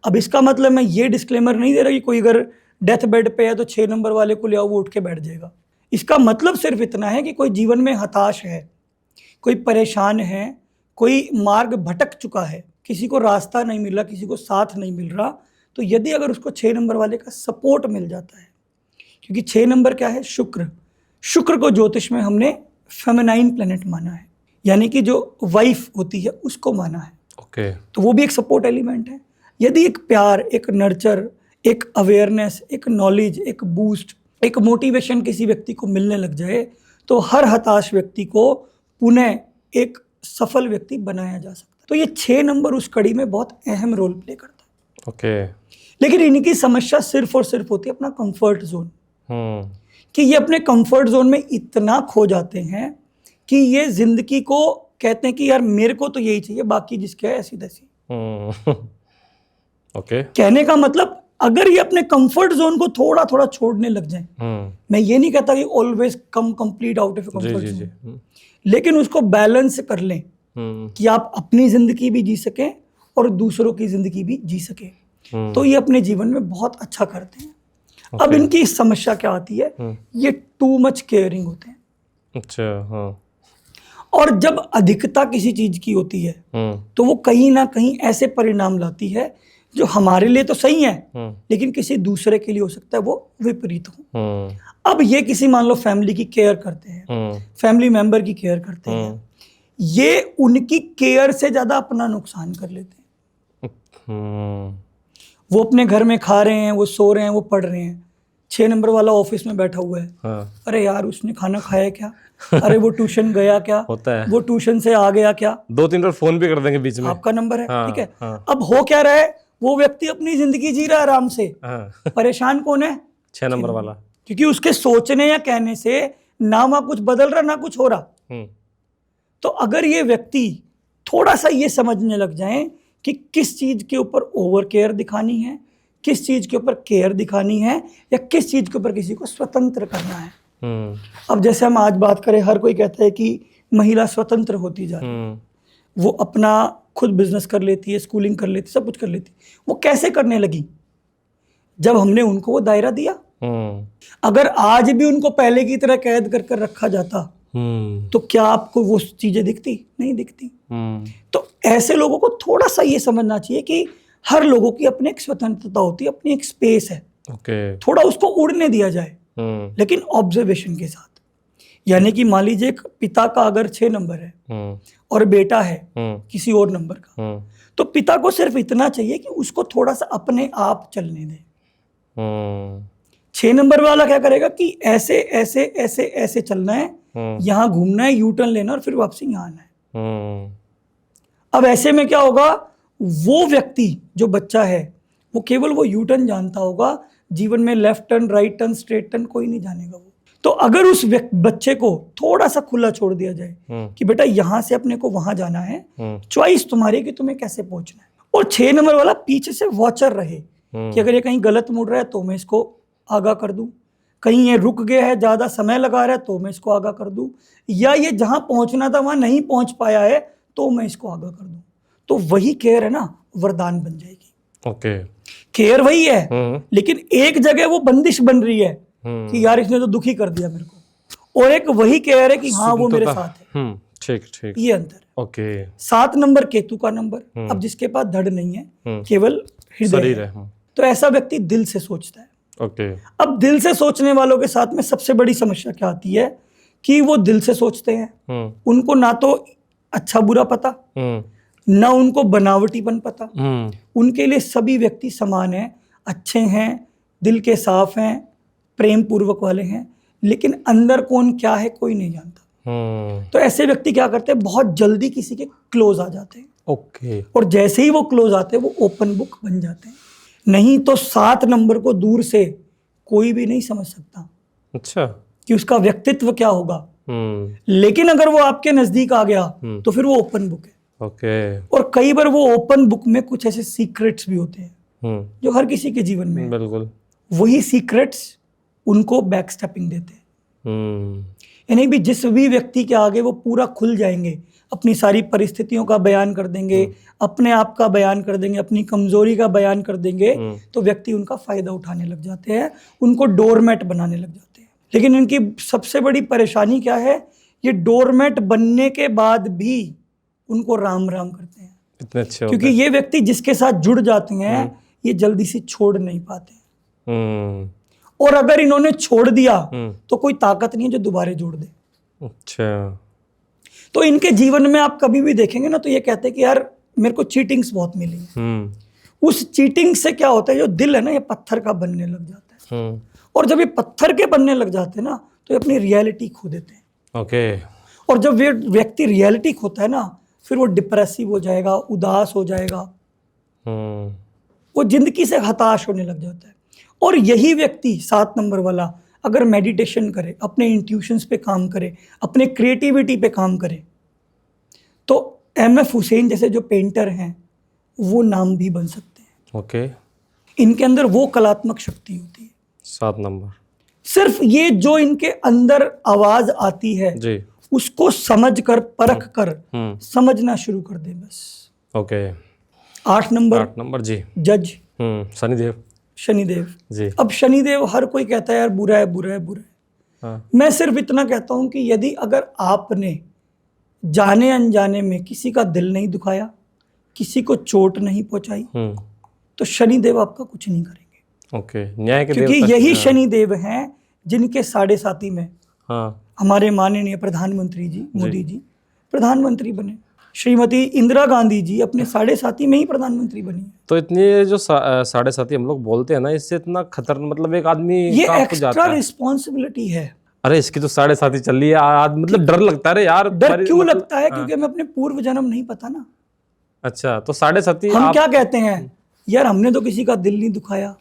अब इसका मतलब मैं ये डिस्क्लेमर नहीं दे रहा कि कोई अगर डेथ बेड पे है तो 6 नंबर वाले को ले आओ वो उठ के बैठ जाएगा। इसका मतलब सिर्फ इतना है कि कोई जीवन में हताश है, कोई परेशान है, कोई मार्ग भटक चुका है, किसी को रास्ता नहीं मिल रहा, किसी को साथ नहीं मिल रहा, तो यदि अगर उसको 6 नंबर वाले का सपोर्ट मिल जाता है, क्योंकि 6 नंबर क्या है, शुक्र को ज्योतिष में हमने फेमिनाइन प्लेनेट माना है, यानी कि जो वाइफ होती है उसको माना है। ओके। तो वो भी एक सपोर्ट एलिमेंट है। यदि एक प्यार, एक नर्चर, एक अवेयरनेस, एक नॉलेज, एक बूस्ट, एक मोटिवेशन किसी व्यक्ति को मिलने लग जाए तो हर हताश व्यक्ति को पुनः एक सफल व्यक्ति बनाया जा सकता है। तो ये 6 नंबर उस कड़ी में बहुत अहम रोल प्ले करता है। ओके। लेकिन इनकी समस्या सिर्फ और सिर्फ होती है अपना कंफर्ट जोन, कि ये अपने कंफर्ट जोन में इतना खो जाते हैं कि ये जिंदगी को कहते हैं कि यार मेरे को तो यही चाहिए, बाकी जिसके है ऐसी तैसी। ओके। कहने का मतलब अगर ये अपने कंफर्ट जोन को थोड़ा थोड़ा छोड़ने लग जाए, मैं ये नहीं कहता कि always come complete out of comfort zone, लेकिन उसको बैलेंस कर लें कि आप अपनी जिंदगी भी जी सकें और दूसरों की जिंदगी भी जी सकें, तो ये अपने जीवन में बहुत अच्छा करते हैं। अब इनकी समस्या क्या आती है, ये टू मच केयरिंग होते हैं। अच्छा, हाँ। और जब अधिकता किसी चीज की होती है तो वो कहीं ना कहीं ऐसे परिणाम लाती है जो हमारे लिए तो सही है लेकिन किसी दूसरे के लिए हो सकता है वो विपरीत हो। अब ये किसी मान लो फैमिली की केयर करते हैं, फैमिली मेंबर की केयर करते हैं, ये उनकी केयर से ज्यादा अपना नुकसान कर लेते हैं। वो अपने घर में खा रहे हैं, वो सो रहे हैं, वो पढ़ रहे हैं, 6 नंबर वाला ऑफिस में बैठा हुआ है, अरे यार उसने खाना खाया क्या, अरे वो ट्यूशन गया क्या, होता है, वो ट्यूशन से आ गया क्या, 2-3 बार फोन भी कर देंगे बीच में, आपका नंबर है, ठीक है। अब हो क्या रहा है, वो व्यक्ति अपनी जिंदगी जी रहा है आराम से, परेशान कौन है, 6 नंबर वाला, क्योंकि उसके सोचने या कहने से ना वहां कुछ बदल रहा ना कुछ हो रहा। तो अगर ये व्यक्ति थोड़ा सा ये समझने लग जाए कि किस चीज के ऊपर ओवर केयर दिखानी है, किस चीज के ऊपर केयर दिखानी है, या किस चीज के ऊपर किसी को स्वतंत्र करना है। अब जैसे हम आज बात करें, हर कोई कहता है कि महिला स्वतंत्र होती जा रही है, वो अपना खुद बिजनेस कर लेती है, स्कूलिंग कर लेती है, सब कुछ कर लेती है। वो कैसे करने लगी, जब हमने उनको वो दायरा दिया। अगर आज भी उनको पहले की तरह कैद कर कर रखा जाता तो क्या आपको वो चीजें दिखती, नहीं दिखती। तो ऐसे लोगों को थोड़ा सा ये समझना चाहिए कि हर लोगों की अपनी एक स्वतंत्रता होती है, अपनी एक स्पेस है, थोड़ा उसको उड़ने दिया जाए, लेकिन ऑब्जर्वेशन के साथ। यानी कि मान लीजिए एक पिता का अगर 6 नंबर है और बेटा है किसी और नंबर का, तो पिता को सिर्फ इतना चाहिए कि उसको थोड़ा सा अपने आप चलने दे। 6 नंबर वाला क्या करेगा कि ऐसे ऐसे ऐसे ऐसे चलना है, यहां घूमना है, यू टर्न लेना और फिर वापसी यहां आना है। अब ऐसे में क्या होगा, वो व्यक्ति जो बच्चा है वो केवल वो यू टर्न जानता होगा, जीवन में left turn, right turn, straight turn कोई नहीं जानेगा वो। तो अगर उस बच्चे को थोड़ा सा खुला छोड़ दिया जाए कि बेटा यहां से अपने को वहां जाना है, चॉइस तुम्हारी कि तुम्हें कैसे पहुंचना है, और 6 नंबर वाला पीछे से वॉचर रहे कि अगर ये कहीं गलत मुड़ रहा है तो मैं इसको आगाह कर दूं, कहीं ये रुक गया है, ज्यादा समय लगा रहा है तो मैं इसको आगाह कर दूं, या ये जहां पहुंचना था वहां नहीं पहुंच पाया है तो मैं इसको आगाह कर दूं। तो वही केयर है ना, वरदान बन जाएगी। ओके, केयर वही है, लेकिन एक जगह वो बंदिश बन रही है कि यार इसने तो दुखी कर दिया मेरे को, और एक वही केयर है कि हाँ वो मेरे साथ है। ठीक ठीक, ये अंतर। ओके। 7 नंबर केतु का नंबर, अब जिसके पास धड़ नहीं है, केवल हृदय है, तो ऐसा व्यक्ति दिल से सोचता है। ओके। अब दिल से सोचने वालों के साथ में सबसे बड़ी समस्या क्या आती है कि वो दिल से सोचते हैं, उनको ना तो अच्छा बुरा पता, ना उनको बनावटीपन पता, उनके लिए सभी व्यक्ति समान हैं, अच्छे हैं, दिल के साफ हैं, प्रेम पूर्वक वाले हैं, लेकिन अंदर कौन क्या है कोई नहीं जानता। तो ऐसे व्यक्ति क्या करते हैं, बहुत जल्दी किसी के क्लोज आ जाते हैं। ओके। और जैसे ही वो क्लोज आते हैं वो ओपन बुक बन जाते हैं। नहीं तो 7 नंबर को दूर से कोई भी नहीं समझ सकता, अच्छा, कि उसका व्यक्तित्व क्या होगा। लेकिन अगर वो आपके नजदीक आ गया तो फिर वो ओपन बुक है। ओके। और कई बार वो ओपन बुक में कुछ ऐसे सीक्रेट्स भी होते हैं जो हर किसी के जीवन में, बिल्कुल वही सीक्रेट्स उनको बैक स्टेपिंग देते हैं। यानी भी जिस भी व्यक्ति के आगे वो पूरा खुल जाएंगे, अपनी सारी परिस्थितियों का बयान कर देंगे, अपने आप का बयान कर देंगे, अपनी कमजोरी का बयान कर देंगे, तो व्यक्ति उनका फायदा उठाने लग जाते हैं, उनको डोरमैट बनाने लग जाते हैं। लेकिन इनकी सबसे बड़ी परेशानी क्या है, ये डोरमैट बनने के बाद भी उनको राम राम करते हैं। इतने अच्छे क्योंकि ये व्यक्ति जिसके साथ जुड़ जाते हैं ये जल्दी से छोड़ नहीं पाते। और अगर इन्होंने छोड़ दिया तो कोई ताकत नहीं है जो दोबारा जोड़ दे। अच्छा। तो इनके जीवन में आप कभी भी देखेंगे ना तो ये कहते हैं कि यार मेरे को चीटिंग्स बहुत मिली है। उस चीटिंग से क्या होता है, जो दिल है ना ये पत्थर का बनने लग जाता है। और जब ये पत्थर के बनने लग जाते हैं ना तो ये अपनी रियलिटी खो देते हैं। ओके। और जब ये व्यक्ति रियलिटी खोता है ना फिर वो डिप्रेसिव हो जाएगा, उदास हो जाएगा, वो जिंदगी से हताश होने लग जाता है। और यही व्यक्ति 7 नंबर वाला अगर मेडिटेशन करे, अपने इंट्यूशंस पे काम करे, अपने क्रिएटिविटी पे काम करे, तो MF हुसैन जैसे जो पेंटर हैं वो नाम भी बन सकते हैं। ओके, इनके अंदर वो कलात्मक शक्ति होती है। 7 नंबर सिर्फ ये जो इनके अंदर आवाज आती है जी। उसको समझ कर परख कर समझना शुरू कर दे बस। ओके, 8 नंबर 8 नंबर जी। जज शनिदेव शनिदेव जी। अब शनिदेव हर कोई कहता है यार बुरा है बुरा है बुरा है। हाँ, मैं सिर्फ इतना कहता हूं कि यदि अगर आपने जाने अनजाने में किसी का दिल नहीं दुखाया, किसी को चोट नहीं पहुंचाई, तो शनिदेव आपका कुछ नहीं करेंगे। ओके, न्याय के क्योंकि देवता। यही शनिदेव हैं जिनके 7.5 में हाँ हमारे माननीय प्रधानमंत्री जी मोदी जी प्रधानमंत्री बने। श्रीमती इंदिरा गांधी जी अपने 7.5 में ही प्रधानमंत्री बनी है। तो इतनी जो 7.5 हम लोग बोलते हैं ना, इससे इतना खतर मतलब एक आदमी ये कांप एक्स्ट्रा जाता है। रिस्पॉन्सिबिलिटी है। अरे इसकी तो 7.5 चल रही है आज, मतलब डर लगता है रे यार। डर क्यों मतलब, लगता है? क्योंकि हमें अपने पूर्व जन्म नहीं पता ना। अच्छा, तो 7.5 हम क्या कहते हैं यार, हमने तो किसी का दिल नहीं दुखाया,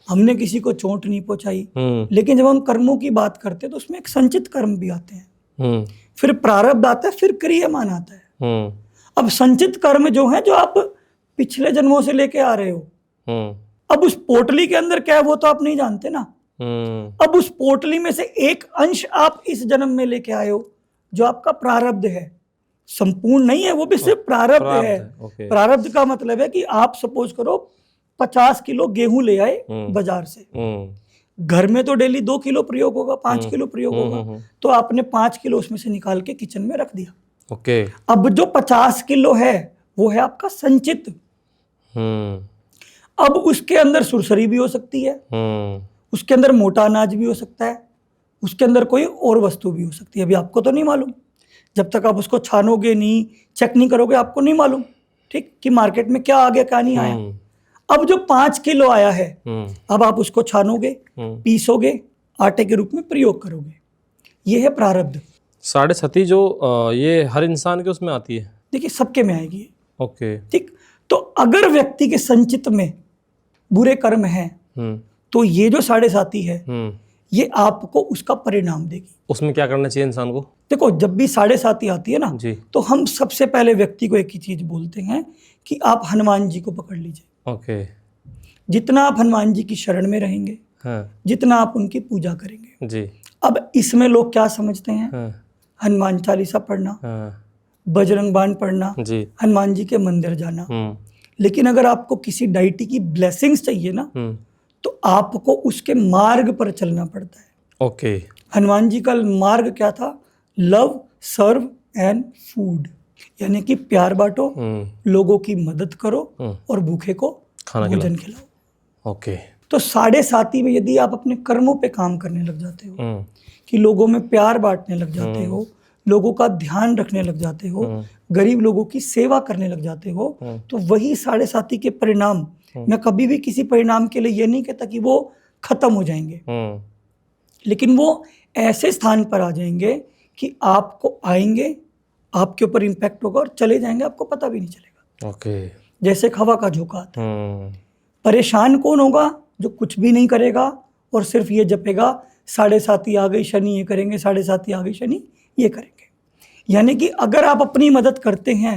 हमने किसी को चोट नहीं पहुंचाई। लेकिन जब हम कर्मों की बात करते हैं तो उसमें एक संचित कर्म भी आते हैं, फिर प्रारब्ध आता है, फिर क्रियमान आता है। अब संचित कर्म जो है, जो आप पिछले जन्मों से लेके आ रहे हो, अब उस पोटली के अंदर क्या है वो तो आप नहीं जानते ना। अब उस पोटली में से एक अंश आप इस जन्म में लेके आए हो जो आपका प्रारब्ध है, संपूर्ण नहीं है, वो भी सिर्फ प्रारब्ध है। प्रारब्ध का मतलब है कि आप सपोज करो 50 किलो गेहूं ले आए बाजार से, घर में तो डेली 2 किलो प्रयोग होगा, 5 किलो प्रयोग होगा, तो आपने 5 किलो उसमें से निकाल के किचन में रख दिया। ओके, अब जो 50 किलो है वो है आपका संचित। अब उसके अंदर सुरसरी भी हो सकती है, उसके अंदर मोटा अनाज भी हो सकता है, उसके अंदर कोई और वस्तु भी हो सकती है। अभी आपको तो नहीं मालूम, जब तक आप उसको छानोगे नहीं, चेक नहीं करोगे, आपको नहीं मालूम ठीक कि मार्केट में क्या आ गया क्या नहीं आया। अब जो 5 किलो आया है, अब आप उसको छानोगे, पीसोगे, आटे के रूप में प्रयोग करोगे। ये है प्रारब्ध। 7.5 जो ये हर इंसान के उसमें आती है? देखिए सबके में आएगी। ओके, ठीक, तो अगर व्यक्ति के संचित में बुरे कर्म हैं तो ये जो 7.5 है ये आपको उसका परिणाम देगी। उसमें क्या करना चाहिए इंसान को? देखो, जब भी 7.5 आती है ना जी, तो हम सबसे पहले व्यक्ति को एक ही चीज बोलते हैं कि आप हनुमान जी को पकड़ लीजिए। ओके, जितना आप हनुमान जी की शरण में रहेंगे, जितना आप उनकी पूजा करेंगे जी। अब इसमें लोग क्या समझते हैं, हनुमान चालीसा पढ़ना, बजरंग बाण पढ़ना, हनुमान जी के मंदिर जाना। लेकिन अगर आपको किसी डाइटी की ब्लेसिंग्स चाहिए ना तो आपको उसके मार्ग पर चलना पड़ता है। ओके, हनुमान जी का मार्ग क्या था? लव, सर्व एंड फूड, यानी कि प्यार बांटो, लोगों की मदद करो और भूखे को भोजन खिलाओ। ओके, तो 7.5 में यदि आप अपने कर्मों पे काम करने लग जाते हो कि लोगों में प्यार बांटने लग जाते हो, लोगों का ध्यान रखने लग जाते हो, गरीब लोगों की सेवा करने लग जाते हो, तो वही 7.5 के परिणाम। मैं कभी भी किसी परिणाम के लिए ये नहीं कहता कि वो खत्म हो जाएंगे, लेकिन वो ऐसे स्थान पर आ जाएंगे कि आपको आएंगे, आपके ऊपर इम्पैक्ट होगा और चले जाएंगे, आपको पता भी नहीं चलेगा। ओके, जैसे हवा का झोंका आता है। परेशान कौन होगा? जो कुछ भी नहीं करेगा और सिर्फ ये जपेगा 7.5 आ गई शनि, ये करेंगे, 7.5 आ गई शनि, ये करेंगे। यानी कि अगर आप अपनी मदद करते हैं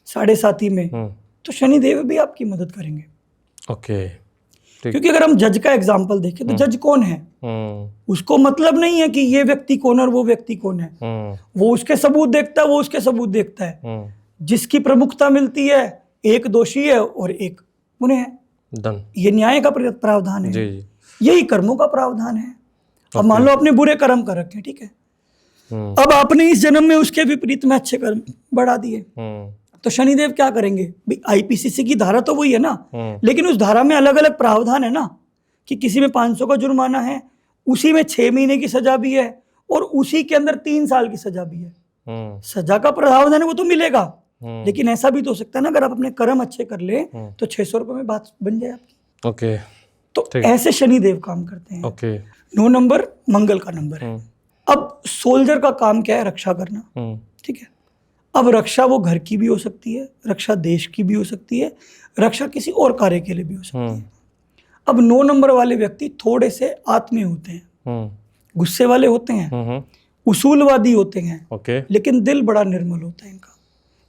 7.5 में तो शनिदेव भी आपकी मदद करेंगे। ओके, क्योंकि अगर हम जज का एग्जाम्पल देखें तो जज कौन है? उसको मतलब नहीं है कि ये व्यक्ति कौन है और वो व्यक्ति कौन है, वो उसके सबूत देखता है, वो उसके सबूत देखता है। जिसकी प्रमुखता मिलती है, एक दोषी है और एक गुनह है। डन। ये न्याय का प्रावधान है। जी। यही कर्मों का प्रावधान है। अब मान लो आपने बुरे कर्म कर रखे, ठीक है, अब आपने इस जन्म में उसके विपरीत में अच्छे कर्म बढ़ा दिए, तो शनिदेव क्या करेंगे? आईपीसीसी की धारा तो वही है ना, लेकिन उस धारा में अलग अलग प्रावधान है ना, कि किसी में 500 का जुर्माना है, उसी में 6 महीने की सजा भी है और उसी के अंदर 3 साल की सजा भी है। सजा का प्रावधान है वो तो मिलेगा, लेकिन ऐसा भी तो हो सकता है ना, अगर आप अपने कर्म अच्छे कर ले तो 600 रुपए में बात बन जाए आपकी। ओके, तो ऐसे शनिदेव काम करते हैं। ओके, 9 नंबर मंगल का नंबर है। अब सोल्जर का काम क्या है? रक्षा करना, ठीक है। अब रक्षा वो घर की भी हो सकती है, रक्षा देश की भी हो सकती है, रक्षा किसी और कार्य के लिए भी हो सकती है। अब 9 नंबर वाले व्यक्ति थोड़े से आत्मीय होते हैं, गुस्से वाले होते हैं, उसूलवादी होते हैं, लेकिन दिल बड़ा निर्मल होता है इनका।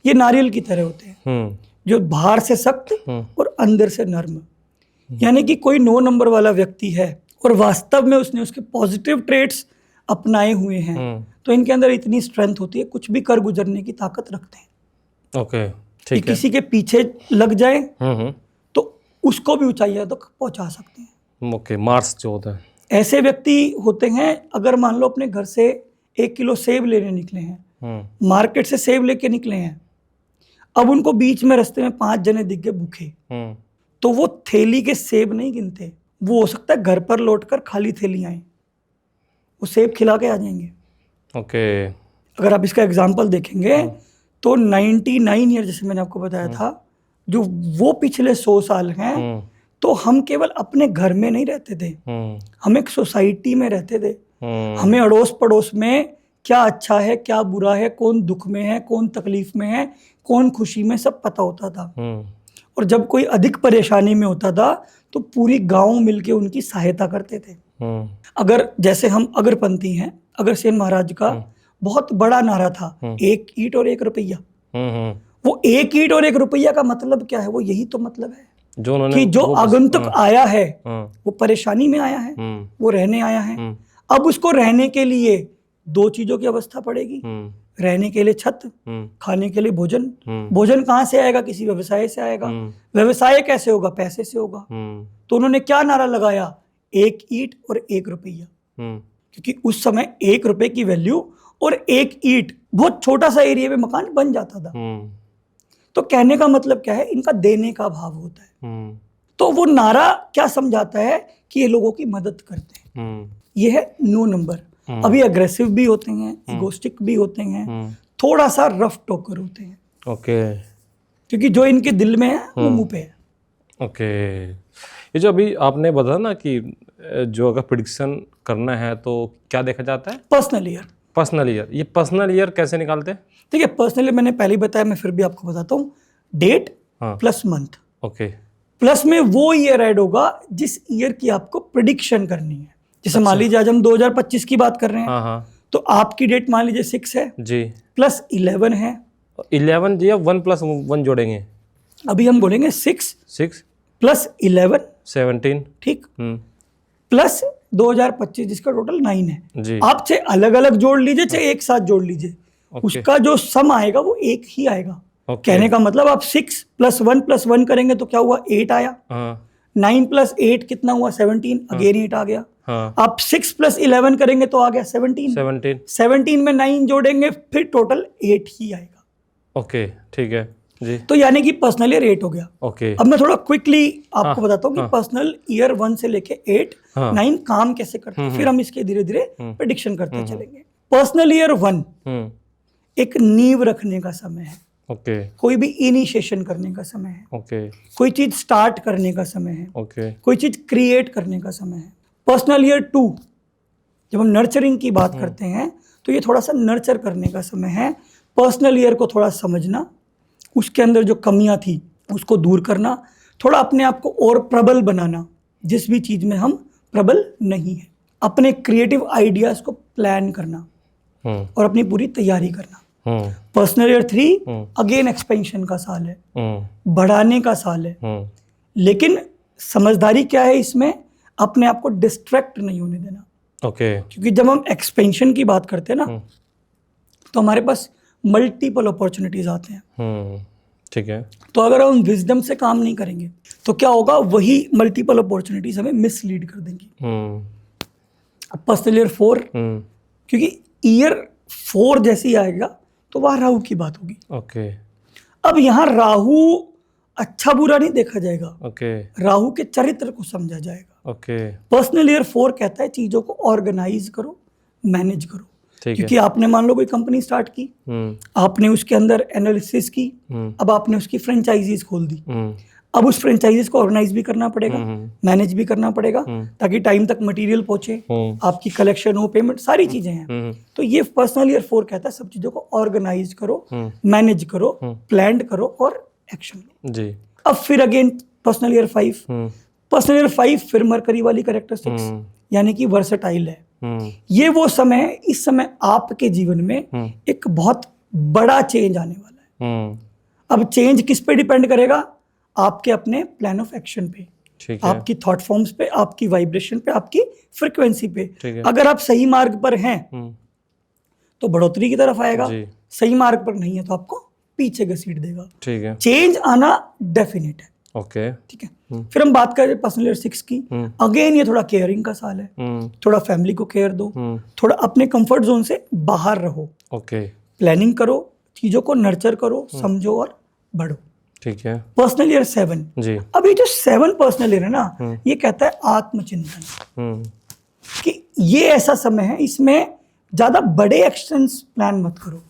ये नारियल की तरह होते हैं, जो बाहर से सख्त और अंदर से नर्म। यानी कि कोई 9 नंबर वाला व्यक्ति है और वास्तव में उसने उसके पॉजिटिव ट्रेट्स अपनाए हुए हैं, तो इनके अंदर इतनी स्ट्रेंथ होती है, कुछ भी कर गुजरने की ताकत रखते हैं। ओके, कि ठीक है। किसी के पीछे लग जाए तो उसको भी ऊंचाइयों तक पहुंचा सकते हैं। ओके, मार्स जो होता है। ऐसे व्यक्ति होते हैं, अगर मान लो अपने घर से 1 किलो सेब लेने निकले हैं, मार्केट से सेब लेके निकले हैं, अब उनको बीच में रास्ते में 5 जने दिख गए भूखे, तो वो थैली के सेब नहीं गिनते, वो हो सकता है घर पर लौटकर खाली थैली आए, वो सेब खिला के आ जाएंगे। ओके। अगर आप इसका एग्जाम्पल देखेंगे तो 99 ईयर, जैसे मैंने आपको बताया था, जो वो पिछले 100 साल हैं, तो हम केवल अपने घर में नहीं रहते थे, हम एक सोसाइटी में रहते थे। हमें अड़ोस पड़ोस में क्या अच्छा है, क्या बुरा है, कौन दुख में है, कौन तकलीफ में है, कौन खुशी में, सब पता होता था। और जब कोई अधिक परेशानी में होता था तो पूरी गांव मिलके उनकी सहायता करते थे। अगर जैसे हम अगरपंथी हैं, अग्रसेन महाराज का बहुत बड़ा नारा था, 1 ईंट और 1 रुपया। वो 1 ईंट और 1 रुपया का मतलब क्या है? वो यही तो मतलब है कि जो आगंतुक आया है वो परेशानी में आया है, वो रहने आया है, अब उसको रहने के लिए 2 चीजों की अवस्था पड़ेगी। रहने के लिए छत, खाने के लिए भोजन। भोजन कहाँ से आएगा? किसी व्यवसाय से आएगा। व्यवसाय कैसे होगा? पैसे से होगा। तो उन्होंने क्या नारा लगाया? 1 ईंट और 1 रुपया। क्योंकि उस समय 1 रुपए की वैल्यू और 1 ईंट, बहुत छोटा सा एरिया में मकान बन जाता था। तो कहने का मतलब क्या है? इनका देने का भाव होता है। तो वो नारा क्या समझाता है कि ये लोगों की मदद करते हैं। ये है 9 नंबर। अभी अग्रेसिव भी होते हैं, इगोस्टिक भी होते हैं, थोड़ा सा रफ टोकर होते हैं। ओके। क्योंकि जो इनके दिल में है वो मुंह पे है। ओके। ये जो अभी आपने बताया ना कि जो अगर प्रिडिक्शन करना है तो क्या देखा जाता है? Personal year. Personal year. ये पर्सनल ईयर कैसे निकालते हैं? ठीक है, पर्सनली मैंने पहले ही बताया, मैं फिर भी आपको बताता हूँ। Date plus month, okay, plus में वो ईयर ऐड होगा जिस ईयर की आपको प्रिडिक्शन करनी है। जैसे मान लीजिए आज हम 2025 की बात कर रहे हैं, तो आपकी डेट मान लीजिए 6 है जी, प्लस 11 है। 11 जी, 1 + 1 जोड़ेंगे, अभी हम बोलेंगे 6 प्लस 11 17, ठीक, प्लस 2025 जिसका टोटल 9 है जी। आप चाहे अलग अलग जोड़ लीजिए चाहे एक साथ जोड़ लीजिए, उसका जो सम आएगा वो एक ही आएगा। कहने का मतलब आप 6 + 1 + 1 करेंगे तो क्या हुआ? 8 आया। 9 + 8 कितना हुआ? 17, अगेन 8 आ गया। आप 6 + 11 करेंगे तो आ गया 17। 17 में 9 जोड़ेंगे फिर टोटल 8 ही आएगा। ओके, ठीक है जी। तो यानी कि पर्सनल ईयर 8 हो गया। ओके। अब मैं थोड़ा क्विकली आपको बताता हूँ कि पर्सनल ईयर 1 से लेके 8, 9 काम कैसे करते हैं, फिर हम इसके धीरे धीरे प्रेडिक्शन करते चलेंगे। पर्सनल ईयर 1 एक नींव रखने का समय है। ओके। कोई भी इनिशिएशन करने का समय है। ओके। कोई चीज स्टार्ट करने का समय है। ओके। कोई चीज क्रिएट करने का समय है। पर्सनल ईयर 2 जब हम नर्चरिंग की बात करते हैं तो ये थोड़ा सा नर्चर करने का समय है। पर्सनल ईयर को थोड़ा समझना, उसके अंदर जो कमियां थी उसको दूर करना, थोड़ा अपने आप को और प्रबल बनाना, जिस भी चीज में हम प्रबल नहीं है, अपने क्रिएटिव आइडियाज को प्लान करना और अपनी पूरी तैयारी करना। पर्सनल ईयर 3 अगेन एक्सपेंशन का साल है, बढ़ाने का साल है, लेकिन समझदारी क्या है इसमें? अपने आप को डिस्ट्रैक्ट नहीं होने देना। ओके। क्योंकि जब हम एक्सपेंशन की बात करते हैं ना तो हमारे पास मल्टीपल अपॉर्चुनिटीज आते हैं। ठीक है। तो अगर हम विजडम से काम नहीं करेंगे तो क्या होगा? वही मल्टीपल अपॉर्चुनिटीज हमें मिसलीड कर देंगी। अब पर्सनल ईयर 4, क्योंकि ईयर 4 जैसी आएगा तो वह राहु की बात होगी। ओके। अब यहाँ राहु अच्छा बुरा नहीं देखा जाएगा, ओके। राहु के चरित्र को समझा जाएगा। ओके। पर्सनल ईयर 4 कहता है चीजों को ऑर्गेनाइज करो, मैनेज करो। क्योंकि आपने मान लो कोई कंपनी स्टार्ट की, आपने उसके अंदर एनालिसिस की, अब आपने उसकी फ्रेंचाइजीज खोल दी, अब उस फ्रेंचाइजीज को ऑर्गेनाइज भी करना पड़ेगा, मैनेज भी करना पड़ेगा ताकि टाइम तक मटेरियल पहुंचे, आपकी कलेक्शन हो, पेमेंट, सारी चीजें हैं। तो ये पर्सनल ईयर 4 कहता है सब चीजों को ऑर्गेनाइज करो, मैनेज करो, प्लान करो और एक्शन लो जी। अब फिर again personal year 5, personal year 5 फिर मरकरी वाली कैरेक्टरिस्टिक्स, यानी कि वर्सेटाइल है। ये वो समय है, इस समय आपके जीवन में एक बहुत बड़ा चेंज आने वाला है। हम्म। अब चेंज किस पे डिपेंड करेगा? आपके अपने प्लान ऑफ एक्शन पे, ठीक है। आपकी थॉट फॉर्म्स पे, आपकी वाइब्रेशन पे, आपकी फ्रिक्वेंसी पे। ठीक है। अगर आप सही मार्ग पर हैं तो बढ़ोतरी की तरफ आएगा, जी। सही मार्ग पर नहीं है तो आपको पीछे घसीट देगा। ठीक है। चेंज आना डेफिनेट है। ओके। ठीक है। फिर हम बात करें पर्सनल ईयर 6 की। अगेन ये थोड़ा केयरिंग का साल है। थोड़ा फैमिली को केयर दो, थोड़ा अपने कंफर्ट जोन से बाहर रहो, ओके। प्लानिंग करो, चीजों को नर्चर करो, समझो और बढ़ो। ठीक है। Personal year 7। जी। अब ये जो 7 पर्सनल ईयर है ना, ये कहता है आत्मचिंतन, कि ये ऐसा समय है, इसमें ज्यादा बड़े एक्शंस प्लान मत करो।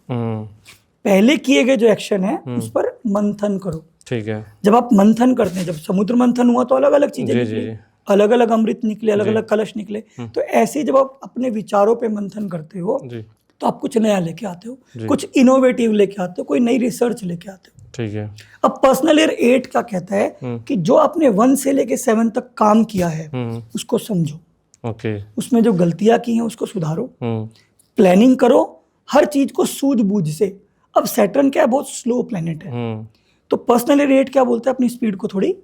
पहले किए गए जो एक्शन है उस पर मंथन करो। ठीक है। जब आप मंथन करते हैं, जब समुद्र मंथन हुआ तो अलग अलग चीजें जी, निकली, जी। अलग अलग अमृत निकले, अलग अलग कलश निकले। तो ऐसे ही जब आप अपने विचारों पे मंथन करते हो जी। तो आप कुछ नया लेके आते हो, जी। कुछ इनोवेटिव लेके आते हो, कोई नई रिसर्च लेके आते हो। ठीक है। अब पर्सनल ईयर 8 का कहता है कि जो आपने 1 से लेके 7 तक काम किया है उसको समझो, ओके। उसमें जो गलतियां की हैं उसको सुधारो, प्लानिंग करो, हर चीज को सूझबूझ से। अब सैटर्न क्या है, बहुत स्लो प्लेनेट है, तो पर्सनल ईयर 8 क्या बोलता है, अपनी स्पीड को थोड़ी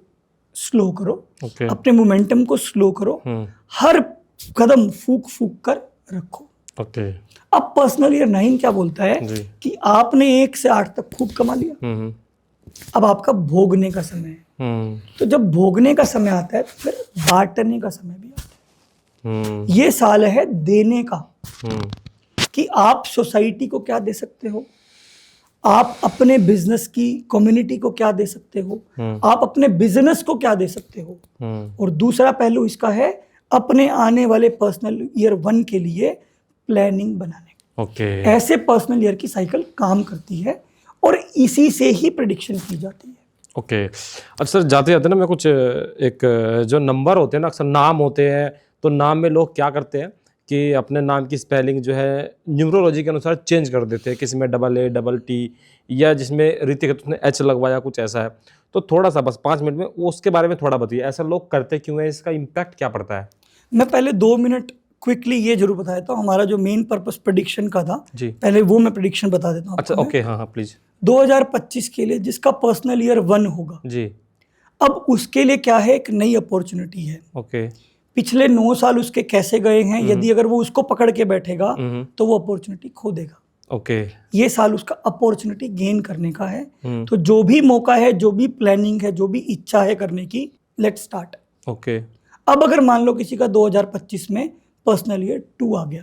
स्लो करो, ओके। अपने मोमेंटम को स्लो करो, हर कदम फूक फूक कर रखो। ओके। अब पर्सनल ईयर 9 क्या बोलता है जी। कि आपने 1 से 8 तक खूब कमा लिया, अब आपका भोगने का समय है। तो जब भोगने का समय आता है तो फिर बांटने का समय भी आता है। ये साल है देने का, कि आप सोसाइटी को क्या दे सकते हो, आप अपने बिजनेस की कम्युनिटी को क्या दे सकते हो, आप अपने बिजनेस को क्या दे सकते हो। और दूसरा पहलू इसका है अपने आने वाले पर्सनल ईयर 1 के लिए प्लानिंग बनाने। ओके। ऐसे पर्सनल ईयर की साइकिल काम करती है और इसी से ही प्रेडिक्शन की जाती है। ओके। अच्छा सर, जाते जाते ना मैं कुछ एक जो नंबर होते हैं ना, अक्सर नाम होते हैं, तो नाम में लोग क्या करते हैं कि अपने नाम की स्पेलिंग जो है न्यूमरोलॉजी के अनुसार चेंज कर देते हैं, किसी में AA, TT, या जिसमें ऋतिक है तो उसने H लगवाया, कुछ ऐसा है। तो थोड़ा सा बस 5 मिनट में वो उसके बारे में थोड़ा बताइए, ऐसा लोग करते क्यों है, इसका इम्पैक्ट क्या पड़ता है? मैं पहले 2 मिनट क्विकली ये जरूर बता देता हूँ, हमारा जो मेन पर्पस प्रेडिक्शन का था जी। पहले वो मैं प्रेडिक्शन बता देता हूँ। अच्छा, ओके, हाँ हाँ प्लीज। 2025 के लिए जिसका पर्सनल ईयर 1 होगा जी। अब उसके लिए क्या है, एक नई अपॉर्चुनिटी है। ओके। पिछले 9 साल उसके कैसे गए हैं, यदि अगर वो उसको पकड़ के बैठेगा तो वो अपॉर्चुनिटी खो देगा। ओके। ये साल उसका अपॉर्चुनिटी गेन करने का है। तो जो भी मौका है, जो भी प्लानिंग है, जो भी इच्छा है करने की, लेट्स स्टार्ट। ओके। अब अगर मान लो किसी का 2025 में पर्सनल ईयर 2 आ गया,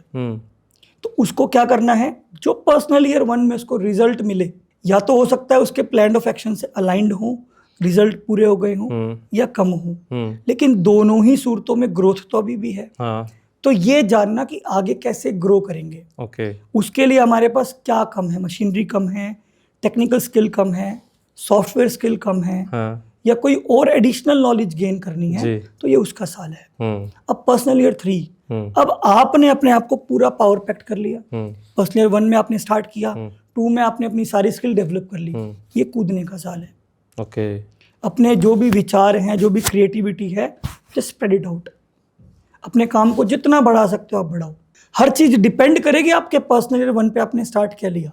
तो उसको क्या करना है, जो पर्सनल ईयर 1 में उसको रिजल्ट मिले, या तो हो सकता है उसके प्लान ऑफ एक्शन से अलाइंड हो, रिजल्ट पूरे हो गए हों या कम हो, लेकिन दोनों ही सूरतों में ग्रोथ तो अभी भी है। हाँ। तो ये जानना कि आगे कैसे ग्रो करेंगे। ओके। उसके लिए हमारे पास क्या कम है, मशीनरी कम है, टेक्निकल स्किल कम है, सॉफ्टवेयर स्किल कम है, हाँ। या कोई और एडिशनल नॉलेज गेन करनी है, तो ये उसका साल है। अब पर्सनल ईयर 3, अब आपने अपने आप को पूरा पावर पैक्ट कर लिया। पर्सनल ईयर 1 में आपने स्टार्ट किया, 2 में आपने अपनी सारी स्किल डेवलप कर ली, ये कूदने का साल है। ओके। अपने जो भी विचार हैं, जो भी क्रिएटिविटी है, जस्ट स्प्रेड इट आउट। अपने काम को जितना बढ़ा सकते हो आप बढ़ाओ। हर चीज डिपेंड करेगी आपके पर्सनल ईयर 1 पे आपने स्टार्ट क्या लिया।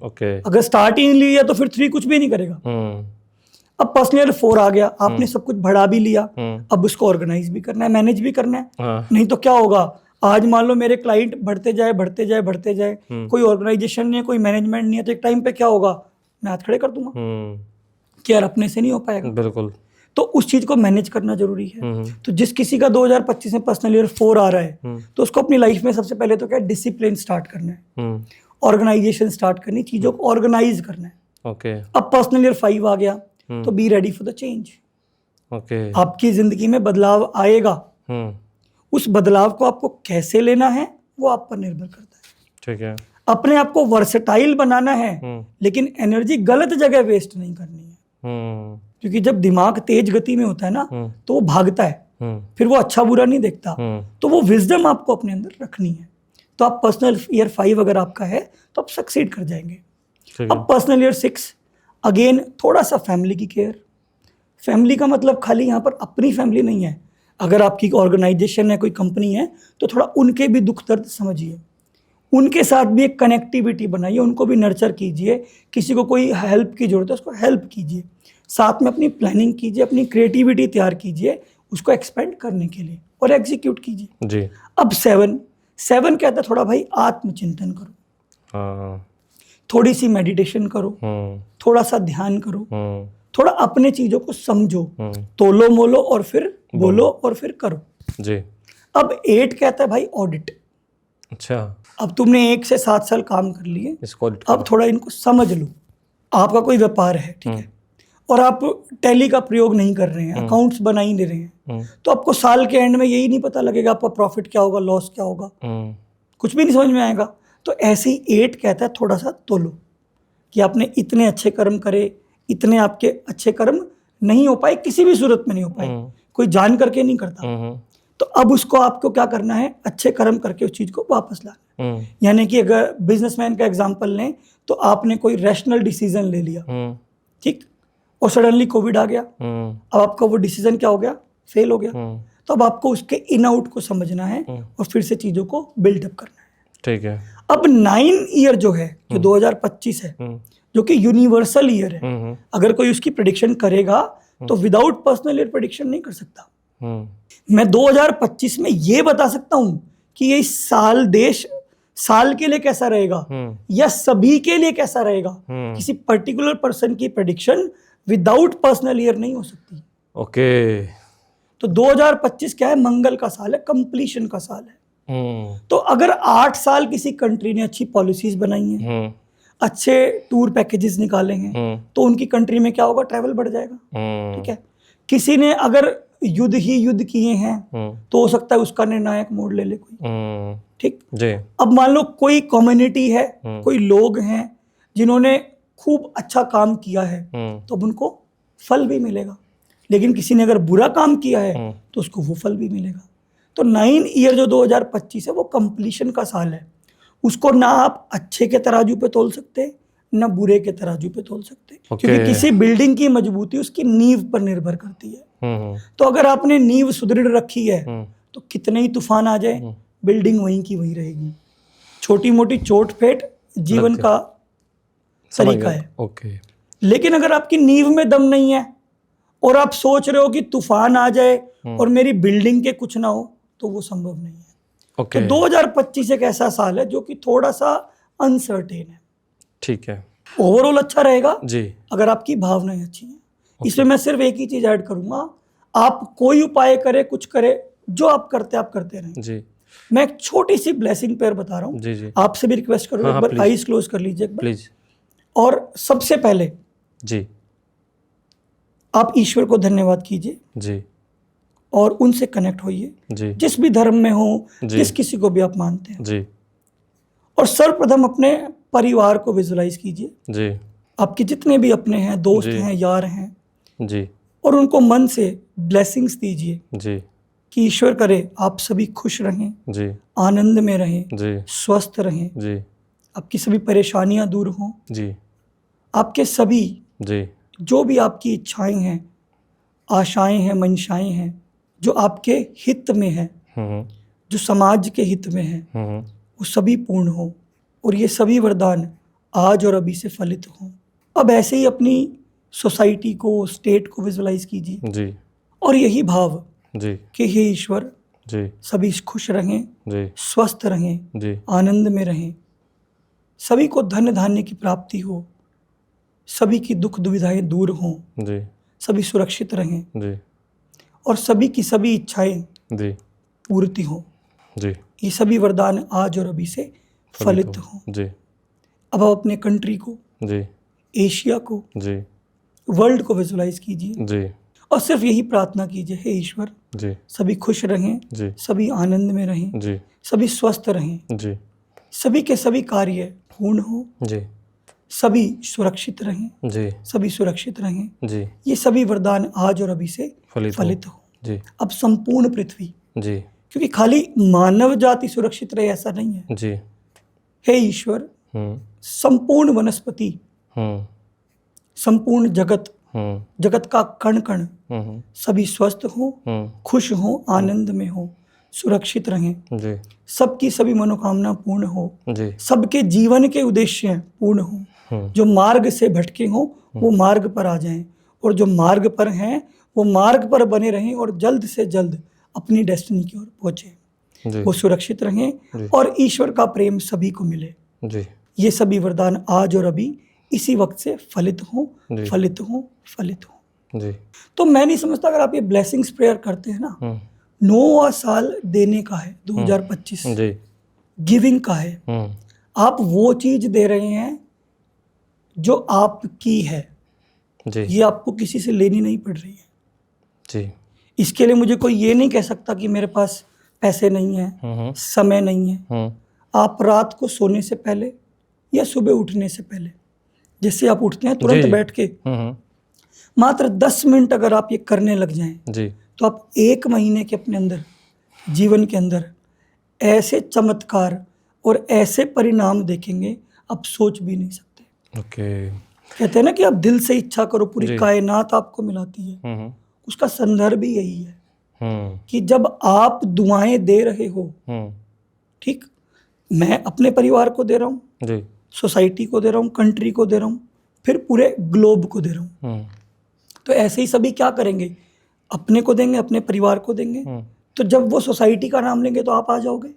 ओके। अगर स्टार्ट ही नहीं लिया तो फिर 3 कुछ भी नहीं करेगा। अब पर्सनल ईयर 4 आ गया, आपने सब कुछ बढ़ा भी लिया, अब उसको ऑर्गेनाइज भी करना है, मैनेज भी करना है। हाँ। नहीं तो क्या होगा, आज मान लो मेरे क्लाइंट बढ़ते जाए बढ़ते जाए बढ़ते जाए, कोई ऑर्गेनाइजेशन नहीं है, कोई मैनेजमेंट नहीं है, तो एक टाइम पे क्या होगा, मैं हाथ खड़े कर दूंगा कि यार अपने से नहीं हो पाएगा। बिल्कुल। तो उस चीज को मैनेज करना जरूरी है। तो जिस किसी का 2025 में पर्सनल ईयर 4 आ रहा है, तो उसको अपनी लाइफ में सबसे पहले तो क्या, डिसिप्लिन स्टार्ट करना है, ऑर्गेनाइजेशन स्टार्ट करनी, चीजों को ऑर्गेनाइज करना है। ओके। अब पर्सनल ईयर 5 आ गया, तो be ready for the change. Okay. आपकी जिंदगी में बदलाव आएगा, उस बदलाव को आपको कैसे लेना है वो आप पर निर्भर करता है। ठीक है। अपने आप को वर्सेटाइल बनाना है, लेकिन एनर्जी गलत जगह वेस्ट नहीं करनी है। क्योंकि जब दिमाग तेज गति में होता है ना, तो वो भागता है, फिर वो अच्छा बुरा नहीं देखता। तो वो विजडम आपको अपने अंदर रखनी है। तो आप पर्सनल ईयर 5 अगर आपका है तो आप सक्सीड कर जाएंगे। अब पर्सनल ईयर 6 अगेन थोड़ा सा फैमिली की केयर। फैमिली का मतलब खाली यहाँ पर अपनी फैमिली नहीं है। अगर आपकी ऑर्गेनाइजेशन है, कोई कंपनी है, तो थोड़ा उनके भी दुख दर्द समझिए, उनके साथ भी एक कनेक्टिविटी बनाइए, उनको भी नर्चर कीजिए। किसी को कोई हेल्प की जरूरत है उसको हेल्प कीजिए, साथ में अपनी प्लानिंग कीजिए, अपनी क्रिएटिविटी तैयार कीजिए उसको एक्सपेंड करने के लिए और एग्जीक्यूट कीजिए जी। अब 7 कहता है थोड़ा भाई आत्मचिंतन करो, हाँ। थोड़ी सी मेडिटेशन करो, थोड़ा सा ध्यान करो, थोड़ा अपने चीजों को समझो, तोलो मोलो और फिर बोलो और फिर करो जी। अब 8 कहता है भाई ऑडिट। अच्छा, अब तुमने 1 से 7 साल काम कर लिए, इसको अब थोड़ा इनको समझ लो। आपका कोई व्यापार है, ठीक है, और आप टैली का प्रयोग नहीं कर रहे हैं, अकाउंट्स बना ही नहीं रहे हैं, तो आपको साल के एंड में यही नहीं पता लगेगा आपका प्रॉफिट क्या होगा, लॉस क्या होगा, कुछ भी नहीं समझ में आएगा। तो ऐसे ही 8 कहता है थोड़ा सा तोलो कि आपने इतने अच्छे कर्म करे, इतने आपके अच्छे कर्म नहीं हो पाए, किसी भी सूरत में नहीं हो पाए, कोई जान करके नहीं करता। तो अब उसको आपको क्या करना है, अच्छे कर्म करके उस चीज को वापस लाना। यानी कि अगर बिजनेसमैन का एग्जांपल लें तो आपने कोई रैशनल डिसीजन ले लिया, ठीक, और सडनली कोविड आ गया, अब आपका वो डिसीजन क्या हो गया, फेल हो गया। तो अब आपको उसके इन आउट को समझना है और फिर से चीजों को बिल्डअप करना है। ठीक है। अब 9 ईयर जो है, जो 2025 है, जो कि यूनिवर्सल ईयर है, अगर कोई उसकी प्रेडिक्शन करेगा तो विदाउट पर्सनल ईयर प्रेडिक्शन नहीं कर सकता। मैं 2025 में ये बता सकता हूं कि ये साल देश साल के लिए कैसा रहेगा या सभी के लिए कैसा रहेगा। किसी पर्टिकुलर पर्सन की प्रेडिक्शन विदाउट पर्सनल ईयर नहीं हो सकती। ओके। तो 2025 क्या है, मंगल का साल है, कंप्लीशन का साल है। तो अगर 8 साल किसी कंट्री ने अच्छी पॉलिसीज बनाई हैं, अच्छे टूर पैकेजेस निकाले हैं, तो उनकी कंट्री में क्या होगा, ट्रैवल बढ़ जाएगा। ठीक है। किसी ने अगर युद्ध ही युद्ध किए हैं तो हो सकता है उसका निर्णायक मोड़ ले ले कोई, ठीक जी। अब मान लो कोई कम्युनिटी है, कोई लोग हैं जिन्होंने खूब अच्छा काम किया है, तो अब उनको फल भी मिलेगा। लेकिन किसी ने अगर बुरा काम किया है तो उसको वो फल भी मिलेगा। तो 9 ईयर जो 2025 है वो कंप्लीशन का साल है। उसको ना आप अच्छे के तराजू पे तोल सकते, ना बुरे के तराजू पे तोल सकते, क्योंकि किसी बिल्डिंग की मजबूती उसकी नींव पर निर्भर करती है। तो अगर आपने नींव सुदृढ़ रखी है तो कितने ही तूफान आ जाए, बिल्डिंग वहीं की वहीं रहेगी। छोटी मोटी चोट फेट जीवन का तरीका है। ओके। लेकिन अगर आपकी नींव में दम नहीं है और आप सोच रहे हो कि तूफान आ जाए और मेरी बिल्डिंग के कुछ ना हो, तो वो संभव नहीं है। तो 2025 एक ऐसा साल है जो कि थोड़ा सा अनसर्टेन है। ठीक है। ओवरऑल अच्छा रहेगा जी अगर आपकी भावनाएं अच्छी हैं। इसमें मैं सिर्फ एक ही चीज ऐड करूंगा, आप कोई उपाय करे, कुछ करे, जो आप करते रहें जी। मैं एक छोटी सी ब्लेसिंग पेयर बता रहा हूँ जी जी। आपसे भी रिक्वेस्ट करूंगा, एक बार आईज क्लोज कर लीजिए प्लीज। और सबसे पहले जी आप ईश्वर को धन्यवाद कीजिए जी, और उनसे कनेक्ट होइए जी, जिस भी धर्म में हो, जिस किसी को भी आप मानते हैं जी। और सर्वप्रथम अपने परिवार को विजुलाइज कीजिए जी, आपके जितने भी अपने हैं, दोस्त हैं, यार हैं जी, और उनको मन से ब्लेसिंग्स दीजिए जी कि ईश्वर करे आप सभी खुश रहें जी, आनंद में रहें जी, स्वस्थ रहें जी, आपकी सभी परेशानियां दूर हों जी, आपके सभी जी जो भी आपकी इच्छाएं हैं, आशाएं हैं, मंशाएं हैं, जो आपके हित में है, जो समाज के हित में है, वो सभी पूर्ण हो और ये सभी वरदान आज और अभी से फलित हों। अब ऐसे ही अपनी सोसाइटी को, स्टेट को विजुलाइज कीजिए जी, और यही भाव जी कि हे ईश्वर जी सभी खुश रहें जी, स्वस्थ रहें जी, आनंद में रहें, सभी को धन धान्य की प्राप्ति हो, सभी की दुख दुविधाएं दूर हों जी, सभी सुरक्षित रहें जी, और सभी की सभी इच्छाएं जी पूर्ति हो जी। ये सभी वरदान आज और अभी से फलित हों जी। अब आप अपने कंट्री को जी, एशिया को जी, वर्ल्ड को विजुलाइज कीजिए जी, और सिर्फ यही प्रार्थना कीजिए, हे ईश्वर जी सभी खुश रहें जी, सभी आनंद में रहें जी, सभी स्वस्थ रहें जी, सभी के सभी कार्य पूर्ण हो जी, सभी सुरक्षित रहें जी, सभी सुरक्षित रहें जी, ये सभी वरदान आज और अभी से फलित हो जी। अब संपूर्ण पृथ्वी जी, क्योंकि खाली मानव जाति सुरक्षित रहे ऐसा नहीं है जी, हे ईश्वर संपूर्ण वनस्पति, संपूर्ण जगत, जगत का कण कण सभी स्वस्थ हो, खुश हो, आनंद में हो, सुरक्षित रहें, जी सबकी सभी मनोकामना पूर्ण हो, जी सबके जीवन के उद्देश्य पूर्ण हो, जो मार्ग से भटके हों वो मार्ग पर आ जाएं, और जो मार्ग पर हैं वो मार्ग पर बने रहें और जल्द से जल्द अपनी डेस्टिनी की ओर पहुंचे। जी वो सुरक्षित रहें और ईश्वर का प्रेम सभी को मिले। जी ये सभी वरदान आज और अभी इसी वक्त से फलित हों, जी। फलित हों, फलित हों। जी तो मैं नहीं समझता, अगर आप ये ब्लेसिंग्स प्रेयर करते हैं ना, 9वां साल देने का है 2025, जी गिविंग का है। आप वो चीज दे रहे हैं जो आपकी है, जी ये आपको किसी से लेनी नहीं पड़ रही है। जी इसके लिए मुझे कोई ये नहीं कह सकता कि मेरे पास पैसे नहीं है, समय नहीं है। आप रात को सोने से पहले या सुबह उठने से पहले, जैसे आप उठते हैं तुरंत जी। बैठ के मात्र 10 मिनट अगर आप ये करने लग जाएं, जी तो आप 1 महीने के अपने अंदर जीवन के अंदर ऐसे चमत्कार और ऐसे परिणाम देखेंगे आप सोच भी नहीं सकते। ओके। कहते हैं ना कि आप दिल से इच्छा करो पूरी जी। कायनात आपको मिलाती है। उसका संदर्भ ही यही है कि जब आप दुआएं दे रहे हो, ठीक, मैं अपने परिवार को दे रहा हूँ, जी सोसाइटी को दे रहा हूँ, कंट्री को दे रहा हूँ, फिर पूरे ग्लोब को दे रहा हूँ, तो ऐसे ही सभी क्या करेंगे, अपने को देंगे, अपने परिवार को देंगे। तो जब वो सोसाइटी का नाम लेंगे तो आप आ जाओगे,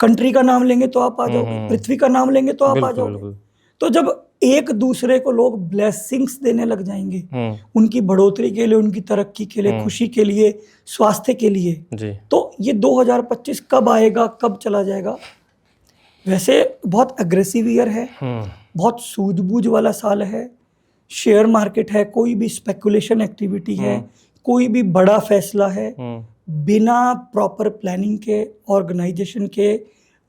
कंट्री का नाम लेंगे तो आप आ जाओगे, पृथ्वी का नाम लेंगे तो आप आ जाओगे। तो जब एक दूसरे को लोग ब्लेसिंग्स देने लग जाएंगे, उनकी बढ़ोतरी के लिए, उनकी तरक्की के लिए, खुशी के लिए, स्वास्थ्य के लिए, तो ये 2025 कब आएगा, कब चला जाएगा। वैसे बहुत अग्रेसिव ईयर है, बहुत सूझबूझ वाला साल है, शेयर मार्केट है, कोई भी स्पेकुलेशन एक्टिविटी है, कोई भी बड़ा फैसला है, बिना प्रॉपर प्लानिंग के, ऑर्गेनाइजेशन के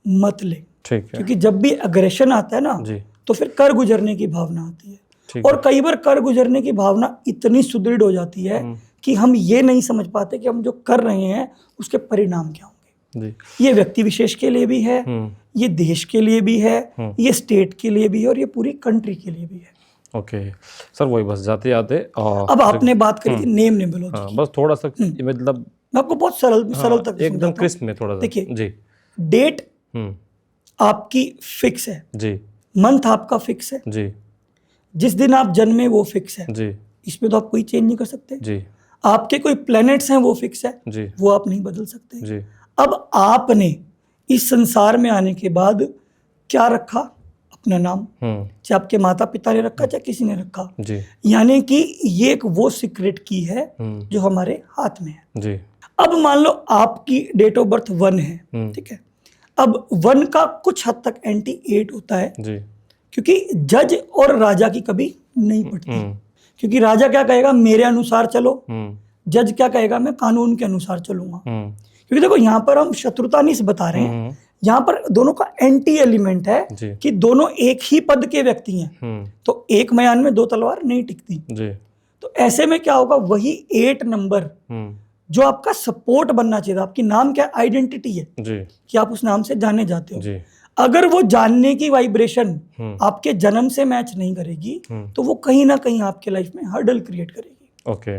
मत ले। ठीक है। क्योंकि जब भी अग्रेशन आता है ना, तो फिर कर गुजरने की भावना आती है, और कई बार कर गुजरने की भावना इतनी सुदृढ़ हो जाती है कि हम ये नहीं समझ पाते कि हम जो कर रहे हैं उसके परिणाम क्या होंगे। ये व्यक्ति विशेष के लिए भी है, ये देश के लिए भी है, ये स्टेट के लिए भी है, और ये पूरी कंट्री के लिए भी है। ओके सर, वही बस जाते जाते अब आपने बात करी थी नेम नेबुलॉजी की, बस थोड़ा सा मतलब मैं आपको बहुत सरल तक एकदम क्रिस्प में थोड़ा सा। देखिए, जी, डेट आपकी फिक्स है जी, मंथ आपका फिक्स है जी, जिस दिन आप जन्मे वो फिक्स है जी, इसमें तो आप कोई चेंज नहीं कर सकते जी, आपके कोई प्लैनेट्स हैं वो फिक्स है जी, वो आप नहीं बदल सकते जी, अब आपने इस संसार में आने के बाद क्या रखा, अपना नाम, चाहे आपके माता पिता ने रखा चाहे किसी ने रखा, जी, यानी कि ये एक वो सीक्रेट की है जो हमारे हाथ में है। जी, अब मान लो आपकी डेट ऑफ बर्थ 1 है, ठीक है, अब 1 का कुछ हद तक एंटी 8 होता है, जी, क्योंकि जज और राजा की कभी नहीं पड़ती, क्योंकि राजा क्या कहेगा मेरे अनुसार चलो, जज क्या कहेगा मैं कानून के अनुसार चलूंगा। क्योंकि देखो यहाँ पर हम शत्रुता नहीं बता रहे हैं, यहाँ पर दोनों का एंटी एलिमेंट है कि दोनों एक ही पद के व्यक्ति हैं, तो एक मैदान में 2 तलवार नहीं टिकती जी। तो ऐसे में क्या होगा, वही 8 नंबर जो आपका सपोर्ट बनना चाहिए था, आपकी नाम क्या आइडेंटिटी है जी, कि आप उस नाम से जाने जाते हो जी। अगर वो जानने की वाइब्रेशन आपके जन्म से मैच नहीं करेगी तो वो कहीं ना कहीं आपके लाइफ में हर्डल क्रिएट करेगी। ओके,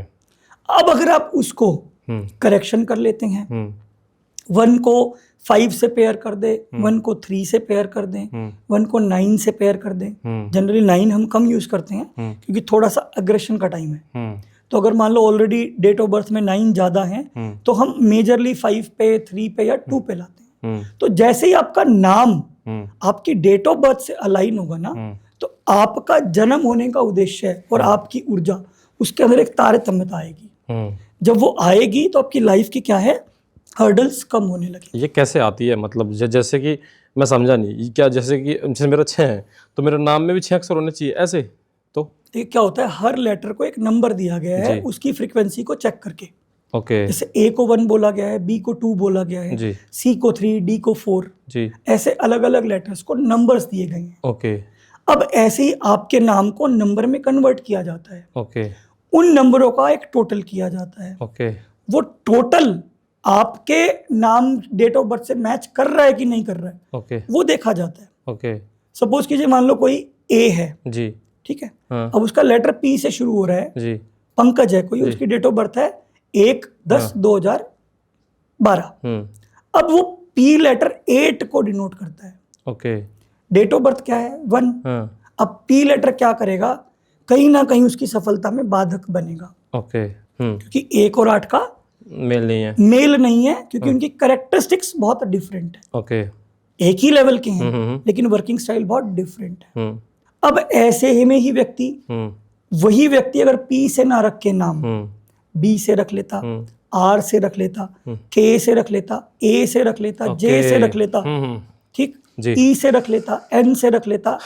अब अगर आप उसको करेक्शन कर लेते हैं, 1 को 5 से पेयर कर दे, 1 को 3 से पेयर कर दें, 1 को 9 से पेयर कर दें, जनरली 9 हम कम यूज करते हैं क्योंकि थोड़ा सा अग्रेशन का टाइम है, तो अगर मान लो ऑलरेडी डेट ऑफ बर्थ में 9 ज्यादा है तो हम मेजरली 5 पे, 3 पे या 2 पे लाते हैं। तो जैसे ही आपका नाम आपकी डेट ऑफ बर्थ से अलाइन होगा ना, तो आपका जन्म होने का उद्देश्य है और आपकी ऊर्जा उसके अंदर एक तारतम्यता आएगी। जब वो आएगी तो आपकी लाइफ की क्या है, हर्डल्स कम होने लगे। ये कैसे आती है, मतलब जैसे कि मैं समझा नहीं, क्या जैसे मेरा 6 है तो मेरे नाम में भी 6 अक्षर होने चाहिए ऐसे? तो क्या होता है, हर लेटर को एक नंबर दिया गया है उसकी फ्रीक्वेंसी को चेक करके। ओके, जैसे ए को 1 बोला गया है, बी को 2 बोला गया है, सी को 3, डी को 4 जी, ऐसे अलग अलग लेटर्स को नंबर्स दिए गए हैं। ओके, अब ऐसे ही आपके नाम को नंबर में कन्वर्ट किया जाता है। ओके, उन नंबरों का एक टोटल किया जाता है। ओके, वो टोटल आपके नाम डेट ऑफ बर्थ से मैच कर रहा है कि नहीं कर रहा है, ओके, वो देखा जाता है। ओके, सपोज कीजिए मान लो कोई ए है जी, ठीक है, हाँ। अब उसका लेटर पी से शुरू हो रहा है जी, पंकज है कोई, उसकी डेट ऑफ बर्थ है 1/10/2012। अब वो पी लेटर 8 को डिनोट करता है। ओके। डेट ऑफ बर्थ क्या है? 1। हाँ। अब पी लेटर क्या करेगा? कहीं ना कहीं उसकी सफलता में बाधक बनेगा, ओके। क्योंकि 1 और 8 का मेल नहीं है। मेल नहीं है, क्योंकि उनकी कैरेक्टरिस्टिक्स बहुत डिफरेंट है। ओके। एक ही लेवल के हैं लेकिन वर्किंग स्टाइल बहुत डिफरेंट है। अब ऐसे में ही व्यक्ति, वही व्यक्ति अगर पी से ना रख के नाम बी से रख लेता, आर से रख लेता, के से रख लेता, ए से रख लेता, जे से रख लेता, ठीक, ई से रख लेता, एन से रख लेता,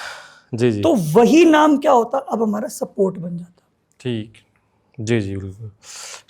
जी जी, तो वही नाम क्या होता? अब हमारा सपोर्ट बन जाता। ठीक, जी जी बिल्कुल,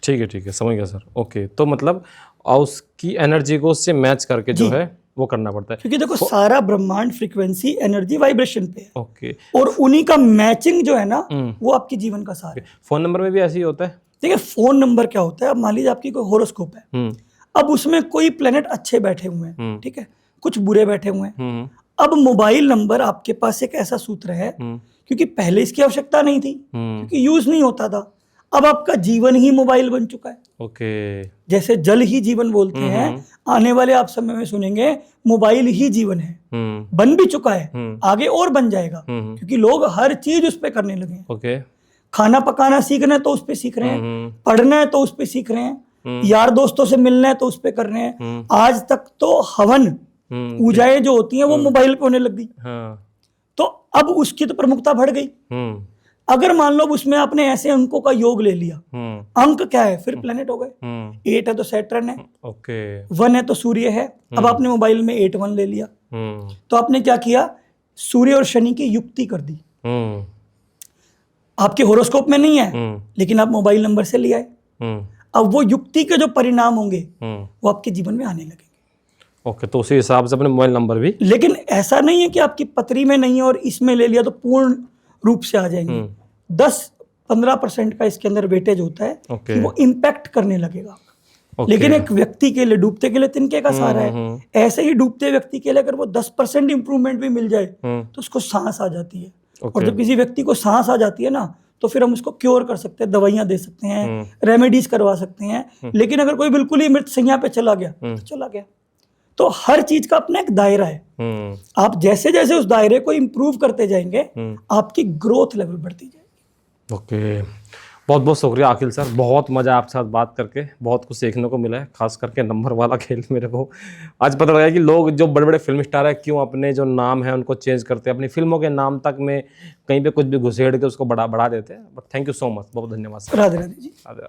ठीक है, समझ गया सर। ओके, तो मतलब और उसकी एनर्जी को उससे मैच करके जो है वो करना पड़ता है, क्योंकि देखो सारा ब्रह्मांड फ्रीक्वेंसी, एनर्जी, वाइब्रेशन पे है। ओके। और उन्हीं का मैचिंग जो है ना, वो आपके जीवन का सार है। फोन नंबर में भी ऐसे ही होता है? देखिए फोन नंबर क्या होता है, अब मान लीजिए आपकी कोई होरोस्कोप है, अब उसमें कोई प्लेनेट अच्छे बैठे हुए हैं, ठीक है, कुछ बुरे बैठे हुए हैं। अब मोबाइल नंबर आपके पास एक ऐसा सूत्र है, क्योंकि पहले इसकी आवश्यकता नहीं थी, क्योंकि यूज नहीं होता था। अब आपका जीवन ही मोबाइल बन चुका है। ओके। जैसे जल ही जीवन बोलते हैं, आने वाले आप समय में सुनेंगे मोबाइल ही जीवन है। बन भी चुका है, आगे और बन जाएगा, क्योंकि लोग हर चीज उस पर करने लगे हैं। ओके। खाना पकाना सीखना है तो उस पर सीख रहे हैं, पढ़ना है तो उस पर सीख रहे हैं, यार दोस्तों से मिलना है तो उस पर कर रहे हैं। आज तक तो हवन पूजाएं जो होती हैं वो मोबाइल पे होने लग गई। तो अब उसकी तो प्रमुखता बढ़ गई। अगर मान लो उसमें आपने ऐसे अंकों का योग ले लिया, अंक क्या है? फिर प्लेनेट हो गए। 8 है तो सैटर्न है, ओके। 1 है तो सूर्य है। अब आपने मोबाइल में 8-1 ले लिया, तो आपने क्या किया? सूर्य और शनि की युक्ति कर दी। आपके होरोस्कोप में नहीं है, लेकिन आप मोबाइल नंबर से ले आए। अब वो युक्ति के जो परिणाम होंगे वो आपके जीवन में आने लगेंगे। ओके, तो उसी हिसाब से अपने मोबाइल नंबर भी। लेकिन ऐसा नहीं है कि आपकी पत्री में नहीं है और इसमें ले लिया तो पूर्ण रूप से आ जाएंगे। 10-15% का इसके अंदर वेटेज होता है कि वो इम्पैक्ट करने लगेगा। लेकिन एक व्यक्ति के लिए, डूबते के लिए तिनके का सहारा है, ऐसे ही डूबते व्यक्ति के लिए अगर वो 10% इंप्रूवमेंट भी मिल जाए तो उसको सांस आ जाती है। और जब किसी व्यक्ति को सांस आ जाती है ना, तो फिर हम उसको क्योर कर सकते हैं, दवाइयां दे सकते हैं, रेमेडीज करवा सकते हैं। लेकिन अगर कोई बिल्कुल ही मृतसैया पे चला गया तो चला गया। तो हर चीज का अपना एक दायरा है। आप जैसे जैसे उस दायरे को इंप्रूव करते जाएंगे, आपकी ग्रोथ लेवल बढ़ती जाएगी। ओके, बहुत बहुत शुक्रिया अखिल सर, बहुत मज़ा आपके साथ बात करके, बहुत कुछ सीखने को मिला है, खास करके नंबर वाला खेल मेरे को आज पता लगा कि लोग जो बड़े बड़े फिल्म स्टार है क्यों अपने जो नाम है उनको चेंज करते हैं, अपनी फिल्मों के नाम तक में कहीं पे कुछ भी घुसेड़ के उसको बढ़ा देते हैं। But thank you so much, बहुत धन्यवाद सर। राधे राधे जी। राधे।